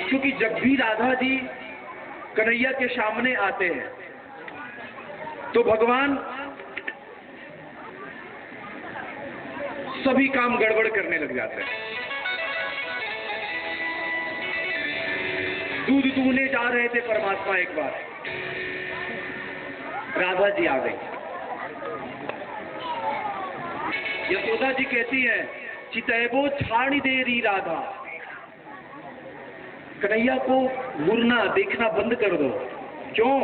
क्योंकि जब भी राधा जी कन्हैया के सामने आते हैं तो भगवान सभी काम गड़बड़ करने लग जाते हैं। दूध दूहने जा रहे थे परमात्मा, एक बार राधा जी आ गई। यशोदा जी कहती है, चितैबो छाड़ी दे रही राधा, कन्हैया को घूरना देखना बंद कर दो। क्यों?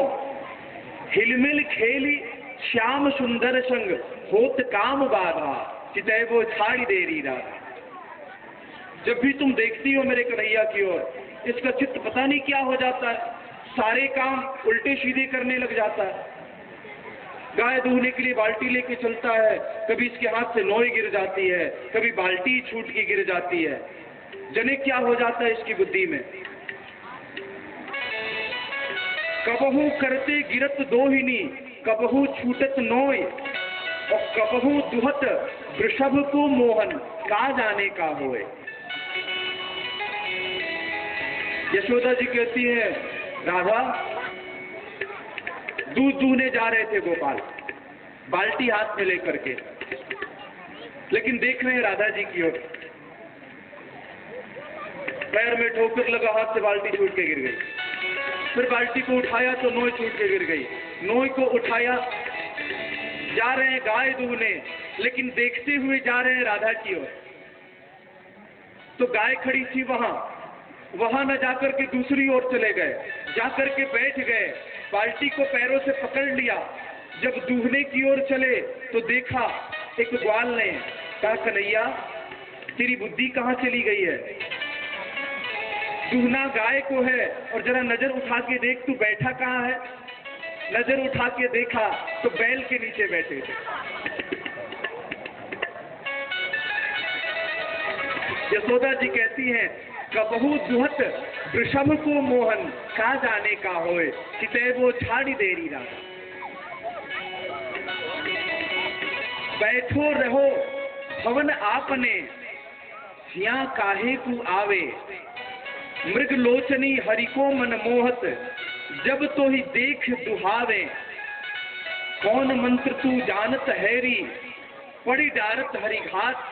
हिलमिल खेली श्याम सुंदर संग होत काम बाधा, चितैबो छाड़ी दे रही राधा। जब भी तुम देखती हो मेरे कन्हैया की ओर, इसका चित्त पता नहीं क्या हो जाता है, सारे काम उल्टे सीधे करने लग जाता है। गाय दूहने के लिए बाल्टी लेके चलता है, कभी इसके हाथ से नोई गिर जाती है, कभी बाल्टी छूट के गिर जाती है। जने क्या हो जाता है इसकी बुद्धि में। कबहू करते गिरत दोहिनी, कबहू छूटत नोय, और कबहू दुहत वृषभ को मोहन, का जाने का होए। यशोदा जी कहती है, राधा दूध दूहने जा रहे थे गोपाल, बाल्टी हाथ में लेकर के, लेकिन देख रहे हैं राधा जी की ओर। पैर में ठोकर लगा, हाथ से बाल्टी छूट के गिर गई। फिर बाल्टी को उठाया तो नोई छूट के गिर गई। नोई को उठाया, जा रहे हैं गाय दूहने, लेकिन देखते हुए जा रहे हैं राधा की ओर। तो गाय खड़ी थी वहां न जाकर के दूसरी ओर चले गए, जाकर के बैठ गए, बाल्टी को पैरों से पकड़ लिया। जब दूहने की ओर चले तो देखा एक ग्वाल ने कहा, कन्हैया तेरी बुद्धि कहाँ चली गई है? दूहना गाय को है, और जरा नजर उठा के देख तू बैठा कहाँ है। नजर उठा के देखा तो बैल के नीचे बैठे थे। यशोदा जी कहती हैं, कबहू दुहत वृषभ को मोहन, का जाने का होए, चितैबो छाड़ी देरी राधा। बैठो रहो भवन आपने, सिया काहे को आवे, मृग लोचनी हरि को मन मोहत, जब तो ही देख दुहावे। कौन मंत्र तू जानत हैरी, पड़ी डारत हरि घात,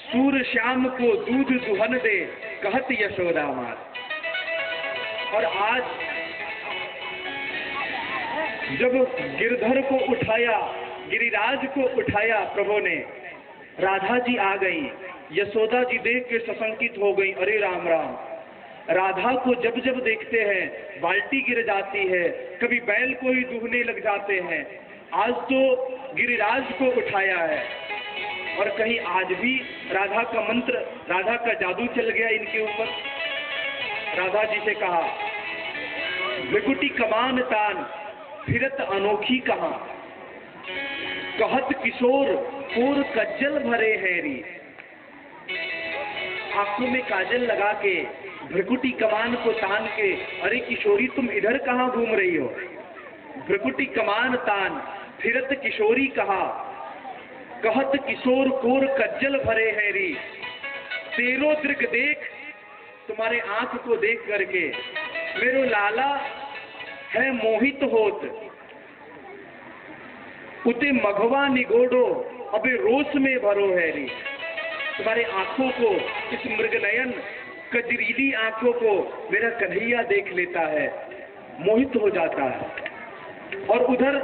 सूर श्याम को दूध दुहन दे, कहत यशोदा मात। और आज जब गिरधर को उठाया, गिरिराज को उठाया प्रभु ने, राधा जी आ गई। यशोदा जी देख के सशंकित हो गई, अरे राम राम। राधा को जब जब देखते हैं बाल्टी गिर जाती है, कभी बैल को ही दूहने लग जाते हैं। आज तो गिरिराज को उठाया है, और कहीं आज भी राधा का मंत्र, राधा का जादू चल गया इनके ऊपर। राधा जी से कहा, भृकुटी कमान तान फिरत अनोखी कहाँ, कहत किशोर कोर कज्जल भरे हैरी। आंखों में काजल लगा के, भृकुटी कमान को तान के, अरे किशोरी तुम इधर कहाँ घूम रही हो। भृकुटी कमान तान फिरत किशोरी कहा, कहत किशोर कोर कज्जल भरे हैरी। तेरो दृग देख, तुम्हारे आंख को देख करके मेरो लाला है मोहित होत, उते मघवा निगोडो अबे रोष में भरो हैरी। तुम्हारे आंखों को, इस मृगनयन कजरीली आंखों को मेरा कन्हैया देख लेता है, मोहित हो जाता है। और उधर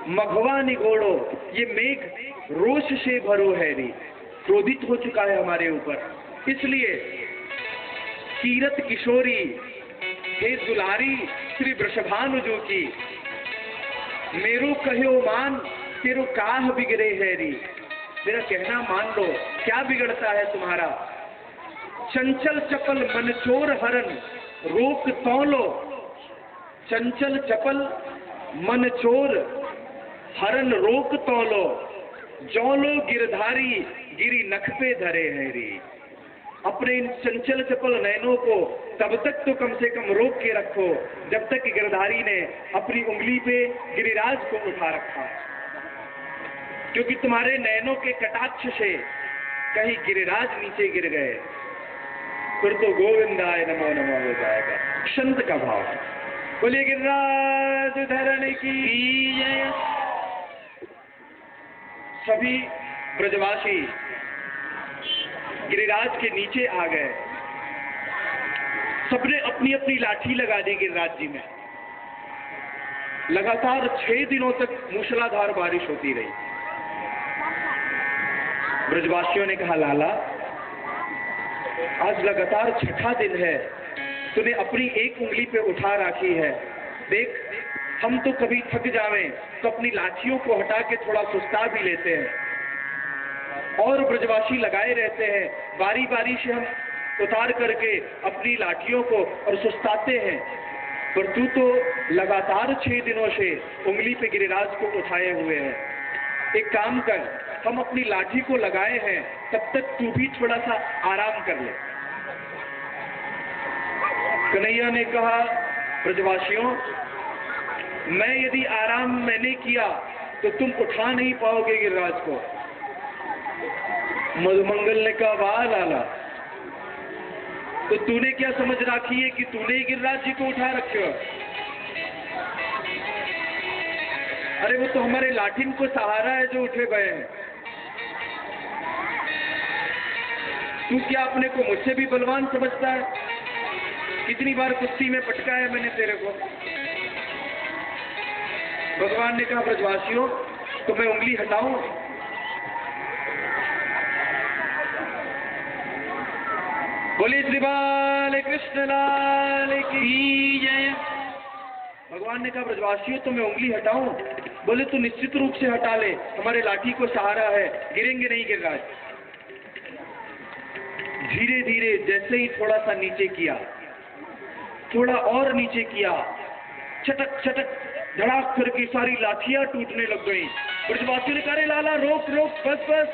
मघवा निगोड़ो, ये मेघ रोष से भरो हैरी, क्रोधित हो चुका है हमारे ऊपर। इसलिए कीरत किशोरी, हे दुलारी श्री वृषभानुजो की, मेरो कहो मान तेरो काह बिगड़े हैरी। मेरा कहना मान लो, क्या बिगड़ता है तुम्हारा। चंचल चपल मनचोर हरन रोक तौलो, चंचल चपल मन चोर हरन रोक तौलो, जौलो गिरधारी गिरी नख पे धरे है रे। अपने इन चंचल चपल नैनों को तब तक तो कम से कम रोक के रखो जब तक गिरधारी ने अपनी उंगली पे गिरिराज को उठा रखा, क्योंकि तुम्हारे नैनों के कटाक्ष से कहीं गिरिराज नीचे गिर गए फिर तो गोविंदाय नमो नमः हो जाएगा। संत का भाव। बोलिए गिरिराज धरण की जय। सभी ब्रजवासी गिरिराज के नीचे आ गए। सबने अपनी अपनी लाठी लगा दी गिरिराज जी में। लगातार 6 दिनों तक मूसलाधार बारिश होती रही। ब्रजवासियों ने कहा, लाला आज लगातार 6ठा दिन है, तूने अपनी एक उंगली पे उठा रखी है। देख, हम तो कभी थक जावें तो अपनी लाठियों को हटा के थोड़ा सुस्ता भी लेते हैं और ब्रजवासी लगाए रहते हैं, बारी बारी से हम उतार करके अपनी लाठियों को और सुस्ताते हैं, पर तू तो लगातार 6 दिनों से उंगली पे गिरिराज को उठाए हुए है। एक काम कर, हम अपनी लाठी को लगाए हैं, तब तक तू भी थोड़ा सा आराम कर ले। कन्हैया ने कहा, ब्रजवासियों, मैं यदि आराम मैंने किया तो तुम उठा नहीं पाओगे गिरिराज को। मधुमंगल ने कहा, वाह लाला, तो तूने क्या समझ रखी है कि तूने ही गिरिराज जी को उठा रखे हो? अरे वो तो हमारे लाठिन को सहारा है जो उठे गए हैं। तू क्या अपने को मुझसे भी बलवान समझता है? कितनी बार कुश्ती में पटका है मैंने तेरे को। भगवान ने कहा, ब्रजवासियों, तो मैं उंगली हटाऊं? बोलिए श्री बाल कृष्ण लाल की जय। भगवान ने कहा, ब्रजवासियों, तो मैं उंगली हटाऊं? बोले, तो निश्चित रूप से हटा ले, हमारे लाठी को सहारा है, गिरेंगे नहीं गिरिराज। धीरे धीरे जैसे ही थोड़ा सा नीचे किया, थोड़ा और नीचे किया, चटक चटक धड़ाक करके सारी लाठियां टूटने लग गई। ब्रजवासियों ने कहा, अरे लाला रोक रोक, बस बस,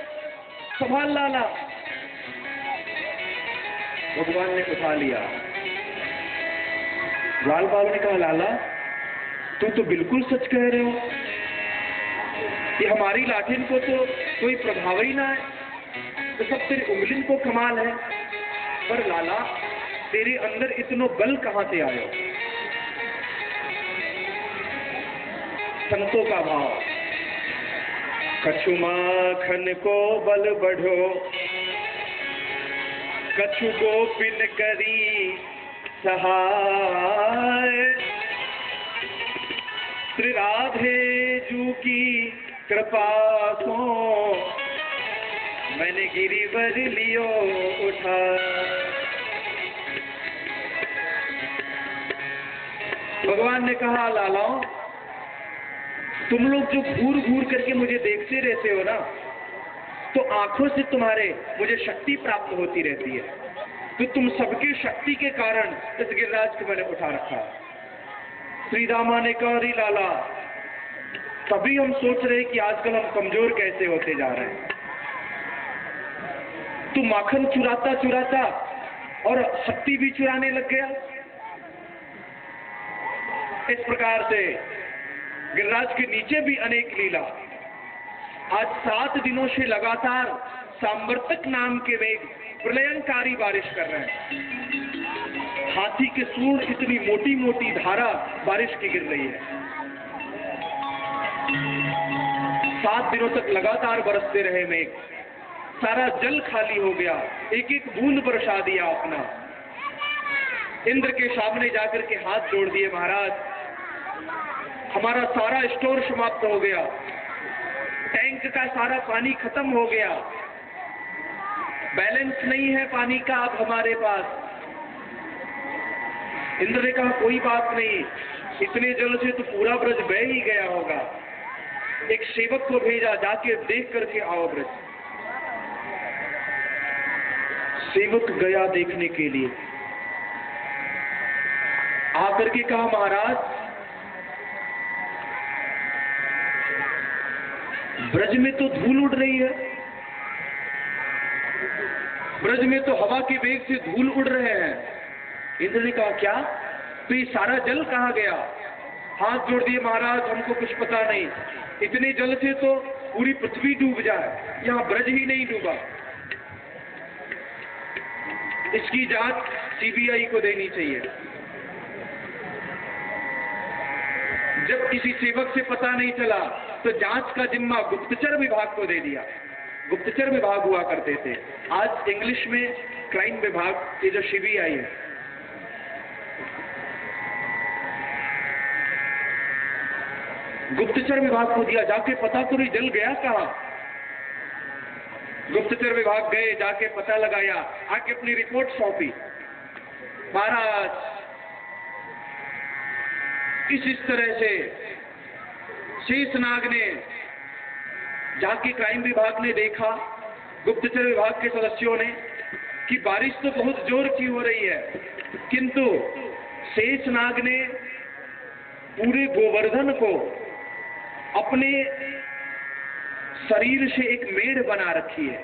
संभाल लाला। भगवान ने उठा लिया। लाल बाबा ने कहा, लाला तुम तो बिल्कुल सच कह रहे हो, ये हमारी लाठिन को तो कोई प्रभाव ही ना है, तो सब तेरी उंगलिन को कमाल है। पर लाला, तेरे अंदर इतना बल कहां से आया? संतों का भाव। कछु माखन को बल बढ़ो, कछु गोपिन करी सहाय, श्री राधे जू की कृपा को मैंने गिरिवर लियो उठा। भगवान ने कहा, लालाओं, तुम लोग जो घूर घूर करके मुझे देखते रहते हो ना, तो आंखों से तुम्हारे मुझे शक्ति प्राप्त होती रहती है। तो तुम सबकी शक्ति के कारण इस गिरिराज को मैंने उठा रखा। श्री रामा ने कहा, अरे लाला, तभी हम सोच रहे कि आजकल हम कमजोर कैसे होते जा रहे हैं। तू माखन चुराता चुराता और शक्ति भी चुराने लग गया। इस प्रकार से गिरिराज के नीचे भी अनेक लीला। आज 7 दिनों से लगातार सांवर्तक नाम के वेग प्रलयंकारी बारिश कर रहे हैं। हाथी के सूंड इतनी मोटी मोटी धारा बारिश की गिर रही है। 7 दिनों तक लगातार बरसते रहे मेघ। सारा जल खाली हो गया, एक एक बूंद बरसा दिया अपना। इंद्र के सामने जाकर के हाथ जोड़ दिए, महाराज हमारा सारा स्टोर समाप्त हो गया, टैंक का सारा पानी खत्म हो गया, बैलेंस नहीं है पानी का अब हमारे पास। इंद्र ने कहा, कोई बात नहीं, इतने जल से तो पूरा ब्रज बह ही गया होगा। एक सेवक को भेजा, जाके देख करके आओ ब्रज। सेवक गया देखने के लिए, आकर के कहा, महाराज ब्रज में तो धूल उड़ रही है, ब्रज में तो हवा के वेग से धूल उड़ रहे हैं। इंद्र ने कहा क्या, तो ये सारा जल कहाँ गया? हाथ जोड़ दिए, महाराज हमको कुछ पता नहीं, इतने जल से तो पूरी पृथ्वी डूब जाए, यहाँ ब्रज ही नहीं डूबा। इसकी जांच सीबीआई को देनी चाहिए। जब किसी सेवक से पता नहीं चला तो जांच का जिम्मा गुप्तचर विभाग को दे दिया। गुप्तचर विभाग हुआ करते थे, आज इंग्लिश में क्राइम विभाग, ये जो सीबीआई है। गुप्तचर विभाग को दिया, जाके पता करो जल गया कहां। गुप्तचर विभाग गए, जाके पता लगाया, आके अपनी रिपोर्ट सौंपी। महाराज इस तरह से शेषनाग ने जाके क्राइम विभाग ने देखा, गुप्तचर विभाग के सदस्यों ने, कि बारिश तो बहुत जोर की हो रही है, किंतु शेषनाग ने पूरे गोवर्धन को अपने शरीर से एक मेढ़ बना रखी है।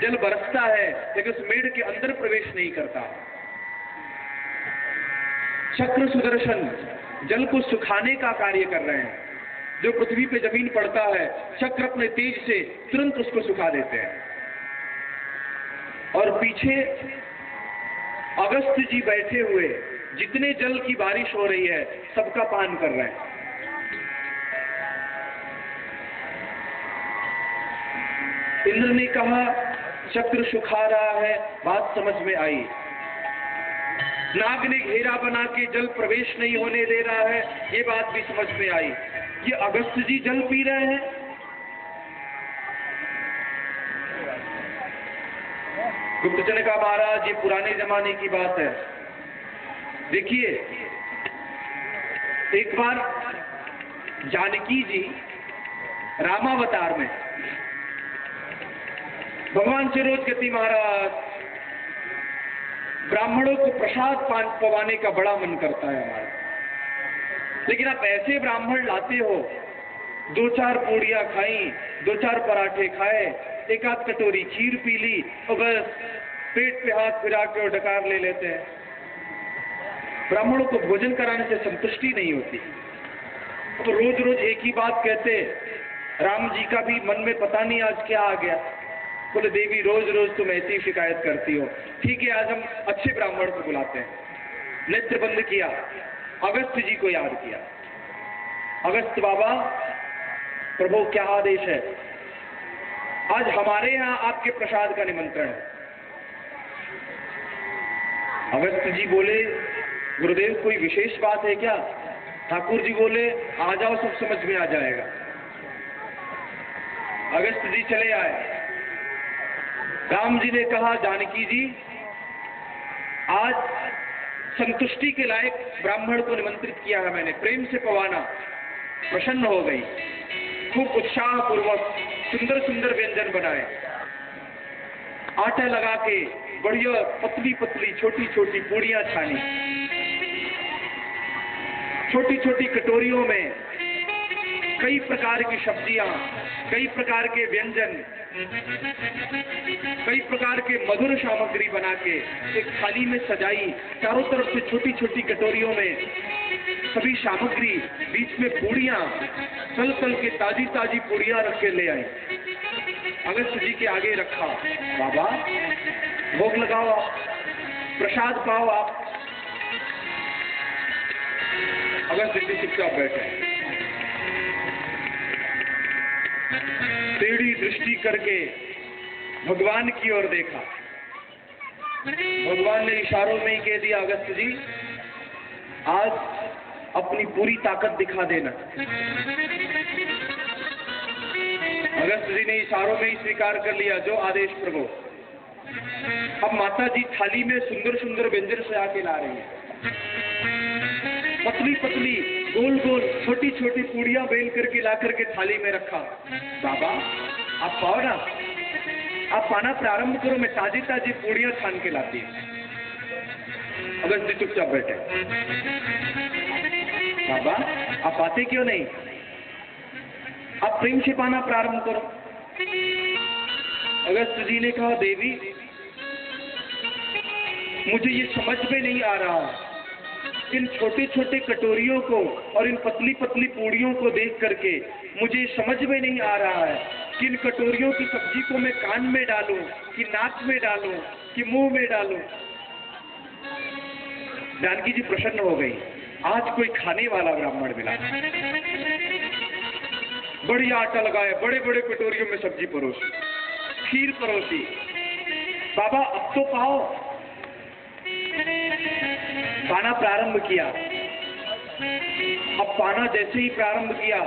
जल बरसता है लेकिन उस मेढ़ के अंदर प्रवेश नहीं करता। चक्र सुदर्शन जल को सुखाने का कार्य कर रहे हैं। जो पृथ्वी पे जमीन पड़ता है, चक्र अपने तेज से तुरंत उसको सुखा देते हैं। और पीछे अगस्त्य जी बैठे हुए जितने जल की बारिश हो रही है सबका पान कर रहे हैं। इंद्र ने कहा चक्र सुखा रहा है, बात समझ में आई। नाग ने घेरा बना के जल प्रवेश नहीं होने दे रहा है, ये बात भी समझ में आई। ये अगस्त्य जी जल पी रहे हैं। गुप्तचर ने कहा महाराज ये पुराने जमाने की बात है। देखिए एक बार जानकी जी रामावतार में भगवान से रोज कहती महाराज ब्राह्मणों को प्रसाद पान पवाने का बड़ा मन करता है हमारा, लेकिन आप ऐसे ब्राह्मण लाते हो, 2-4 पूड़ियां खाई, 2-4 पराठे खाए, 1-आध कटोरी खीर पी ली और बस पेट पे हाथ फिरा के और डकार ले लेते हैं। ब्राह्मणों को भोजन कराने से संतुष्टि नहीं होती, तो रोज रोज एक ही बात कहते। राम जी का भी मन में पता नहीं आज क्या आ गया, बोले देवी रोज रोज तुम ऐसी शिकायत करती हो, ठीक है आज हम अच्छे ब्राह्मण को बुलाते हैं। नेत्र बंद किया, अगस्त्य जी को याद किया। अगस्त्य बाबा प्रभु क्या आदेश है, आज हमारे यहाँ आपके प्रसाद का निमंत्रण है। अगस्त्य जी बोले गुरुदेव कोई विशेष बात है क्या? ठाकुर जी बोले आ जाओ सब समझ में आ जाएगा। अगस्त्य जी चले आए। राम जी ने कहा जानकी जी आज संतुष्टि के लायक ब्राह्मण को निमंत्रित किया है मैंने, प्रेम से पवाना। प्रसन्न हो गई, खूब उत्साह पूर्वक सुंदर सुंदर व्यंजन बनाए, आटा लगा के बढ़िया पतली पतली छोटी छोटी पूड़ियां छानी, छोटी छोटी कटोरियों में कई प्रकार की सब्जियां, कई प्रकार के व्यंजन, कई प्रकार के मधुर सामग्री बना के एक थाली में सजाई। चारों तरफ से छोटी छोटी कटोरियों में सभी सामग्री, बीच में पूड़ियां, तल तल के ताजी ताजी पूड़ियां रख के ले आई। अगस्त्य जी के आगे रखा, बाबा भोग लगाओ आप, प्रसाद पाओ आप। अगस्त्य जी चुपचाप बैठे, टेढ़ी दृष्टि करके भगवान की ओर देखा। भगवान ने इशारों में ही कह दिया अगस्त्य जी आज अपनी पूरी ताकत दिखा देना। अगस्त्य जी ने इशारों में ही स्वीकार कर लिया, जो आदेश प्रभु। अब माता जी थाली में सुंदर सुंदर व्यंजन सजा के ला रही है। पतली पतली गोल गोल छोटी छोटी पूड़ियां बेल करके ला करके थाली में रखा। बाबा आप पाओ ना, आप पाना प्रारंभ करो, मैं ताजी ताजी पूड़ियां छान के लाती हूँ। अगस्त्य चुपचाप बैठे, बाबा आप आते क्यों नहीं? आप प्रेम से पाना प्रारंभ करो। अगस्त जी ने कहा, देवी मुझे ये समझ में नहीं आ रहा, इन छोटे छोटे कटोरियों को और इन पतली पतली पूड़ियों को देख करके मुझे समझ में नहीं आ रहा है कि इन कटोरियों की सब्जी को मैं कान में डालूं, कि नाक में डालूं, कि मुंह में डालूं। जानकी जी प्रसन्न हो गई, आज कोई खाने वाला ब्राह्मण मिला। बढ़िया आटा लगाया, बड़े बड़े कटोरियों में सब्जी परोसी, खीर परोसी। बाबा अब तो पाओ। पाना प्रारंभ किया। अब पाना जैसे ही प्रारंभ किया,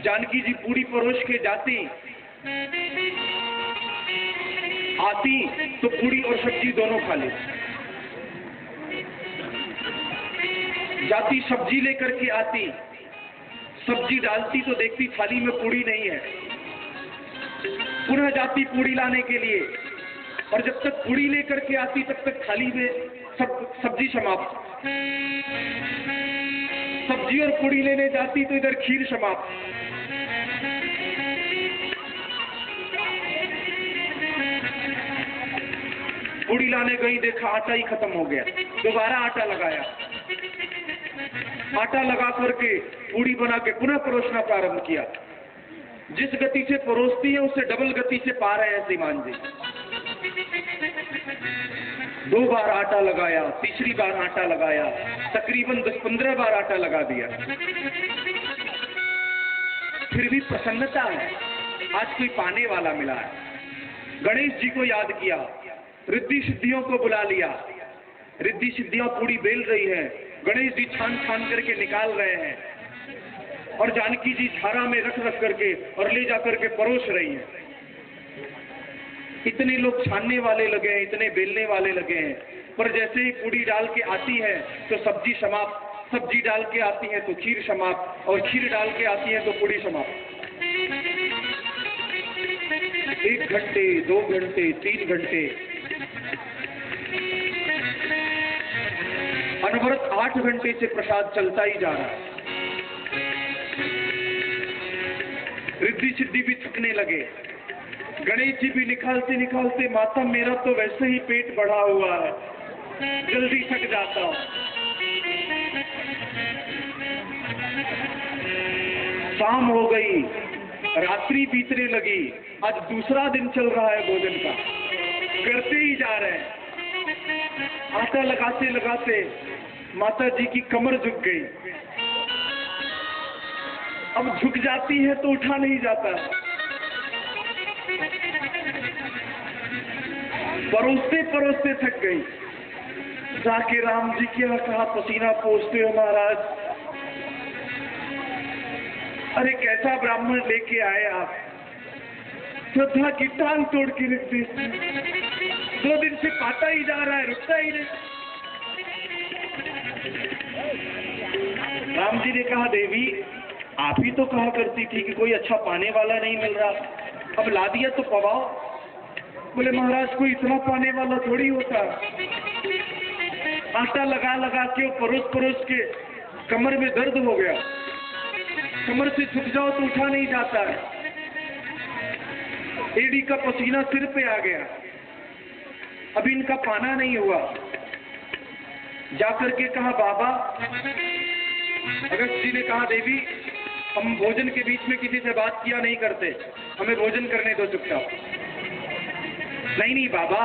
जानकी जी पूरी परोस के जाती आती तो पूरी और सब्जी दोनों खा लेती। जाती सब्जी लेकर के आती, सब्जी डालती तो देखती थाली में पूड़ी नहीं है। पुनः जाती पूड़ी लाने के लिए, और जब तक पूड़ी लेकर के आती तब तक थाली में सब्जी समाप्त। सब्जी और पूड़ी लेने जाती तो इधर खीर समाप्त। पूड़ी लाने गई, देखा आटा ही खत्म हो गया। दोबारा आटा लगाया, आटा लगा करके पूड़ी बना के पुनः परोसना प्रारंभ किया। जिस गति से परोसती है उससे डबल गति से पा रहे हैं श्रीमान जी। 2 बार आटा लगाया, तीसरी बार आटा लगाया, तकरीबन 10-15 बार आटा लगा दिया। फिर भी प्रसन्नता है, आज कोई पाने वाला मिला है। गणेश जी को याद किया, रिद्धि सिद्धियों को बुला लिया। रिद्धि सिद्धियां पूरी बेल रही है, गणेश जी छान छान करके निकाल रहे हैं, और जानकी जी झारा में रख रख करके और ले जा करके परोस रही हैं। इतने लोग छानने वाले लगे हैं, इतने बेलने वाले लगे हैं, पर जैसे ही पूड़ी डाल के आती है तो सब्जी समाप्त, सब्जी डाल के आती है तो खीर समाप्त, और खीर डाल के आती है तो पूड़ी समाप्त। 1 घंटे, 2 घंटे, 3 घंटे, अनवरत 8 घंटे से प्रसाद चलता ही जा रहा है। रिद्धि सिद्धि भी थकने लगे, गणेश जी भी निकालते निकालते, माता मेरा तो वैसे ही पेट बढ़ा हुआ है, जल्दी थक जाता हूं। शाम हो गई, रात्रि बीतने लगी, आज दूसरा दिन चल रहा है भोजन का, करते ही जा रहे हैं। आटा लगाते लगाते माता जी की कमर झुक गई। अब झुक जाती है तो उठा नहीं जाता। परोसते परोसते थक गई, जाके राम जी के यहाँ कहा, पसीना पोंछते हो महाराज, अरे कैसा ब्राह्मण लेके आए आप, श्रद्धा की टांग तोड़ के रख दी। 2 दिन से पाता ही जा रहा है, रुकता ही नहीं। राम जी ने कहा, देवी आप ही तो कहा करती थी कि कोई अच्छा पाने वाला नहीं मिल रहा, अब ला दिया तो पवाओ। बोले महाराज कोई इतना पाने वाला थोड़ी होता। आटा लगा लगा के परोस परोस के कमर में दर्द हो गया, कमर से झुक जाओ तो उठा नहीं जाता है। एड़ी का पसीना सिर पे आ गया, अभी इनका पाना नहीं हुआ। जाकर के कहा, बाबा, अगस्त जी ने कहा, देवी हम भोजन के बीच में किसी से बात किया नहीं करते, हमें भोजन करने दो चुपचाप। नहीं नहीं बाबा,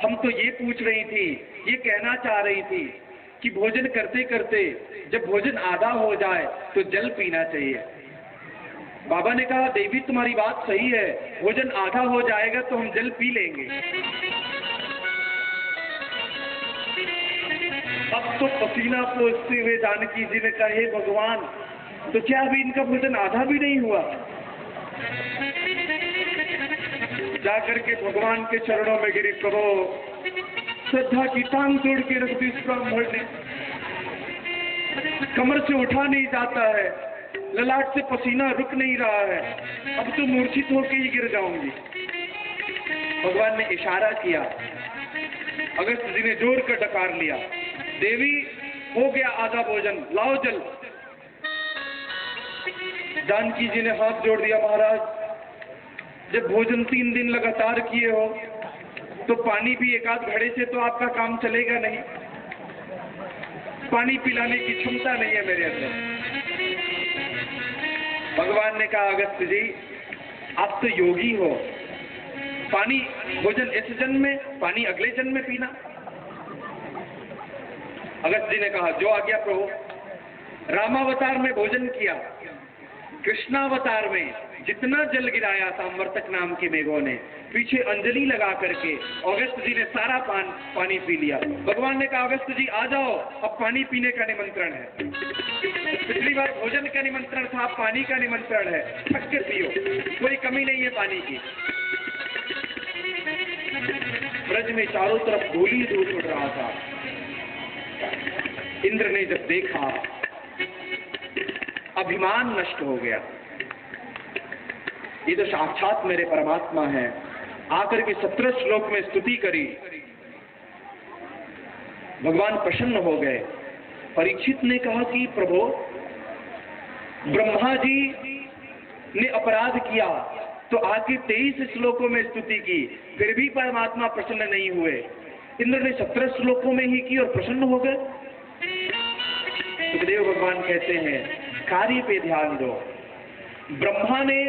हम तो ये पूछ रही थी, ये कहना चाह रही थी कि भोजन करते करते जब भोजन आधा हो जाए तो जल पीना चाहिए। बाबा ने कहा, देवी तुम्हारी बात सही है, भोजन आधा हो जाएगा तो हम जल पी लेंगे। अब तो पसीना पोंछते हुए जानकी जी ने कहा, हे भगवान, तो क्या अभी इनका भोजन आधा भी नहीं हुआ? जाकर के भगवान के चरणों में गिरी, करो श्रद्धा की टांग तोड़ के रख दी इस ब्राह्मण ने, कमर से उठा नहीं जाता है, ललाट से पसीना रुक नहीं रहा है, अब तो मूर्छित होकर ही गिर जाऊंगी। भगवान ने इशारा किया, अगस्त जी ने जोर कर डकार लिया, देवी हो गया आधा भोजन, लाओ जल। जानकी जी ने हाथ जोड़ दिया, महाराज जब भोजन 3 दिन लगातार किए हो तो पानी भी एक आध घड़े से तो आपका काम चलेगा नहीं, पानी पिलाने की क्षमता नहीं है मेरे अंदर। भगवान ने कहा, अगस्त्य जी आप तो योगी हो, पानी भोजन इस जन्म में, पानी अगले जन्म में पीना। अगस्त्य जी ने कहा, जो आ गया प्रभु। रामावतार में भोजन किया, कृष्णावतार में जितना जल गिराया था अमृतक नाम के मेघों ने, पीछे अंजलि लगा करके अगस्त्य जी ने सारा पानी पी लिया। भगवान ने कहा, अगस्त्य जी आ जाओ, अब पानी पीने का निमंत्रण है। पिछली बार भोजन का निमंत्रण था, अब पानी का निमंत्रण है, थक के पियो, कोई कमी नहीं है पानी की। ब्रज में चारों तरफ धूली धूल उड़ रहा था। इंद्र ने जब देखा, अभिमान नष्ट हो गया, ये तो साक्षात मेरे परमात्मा हैं, आकर के 17 श्लोक में स्तुति करी। भगवान प्रसन्न हो गए। परीक्षित ने कहा कि प्रभु ब्रह्मा जी ने अपराध किया तो आके 23 श्लोकों में स्तुति की, फिर भी परमात्मा प्रसन्न नहीं हुए। इंद्र ने 17 श्लोकों में ही की और प्रसन्न हो गए। सुखदेव भगवान कहते हैं, कार्य पे ध्यान दो। ब्रह्मा ने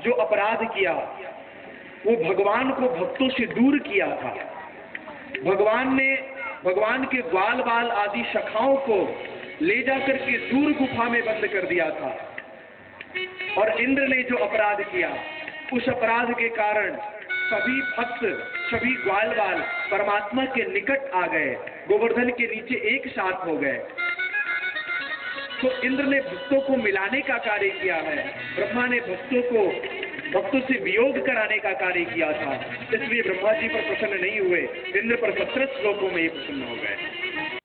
जो अपराध किया वो भगवान को भक्तों से दूर किया था। भगवान ने भगवान के ग्वाल बाल आदि शाखाओं को ले जाकर के दूर गुफा में बंद कर दिया था। और इंद्र ने जो अपराध किया, उस अपराध के कारण सभी भक्त, सभी ग्वाल बाल परमात्मा के निकट आ गए, गोवर्धन के नीचे एक साथ हो गए। तो इंद्र ने भक्तों को मिलाने का कार्य किया है, ब्रह्मा ने भक्तों से वियोग कराने का कार्य किया था। इसलिए ब्रह्मा जी पर प्रसन्न नहीं हुए, इंद्र पर 17 श्लोकों में ही प्रसन्न हो गए।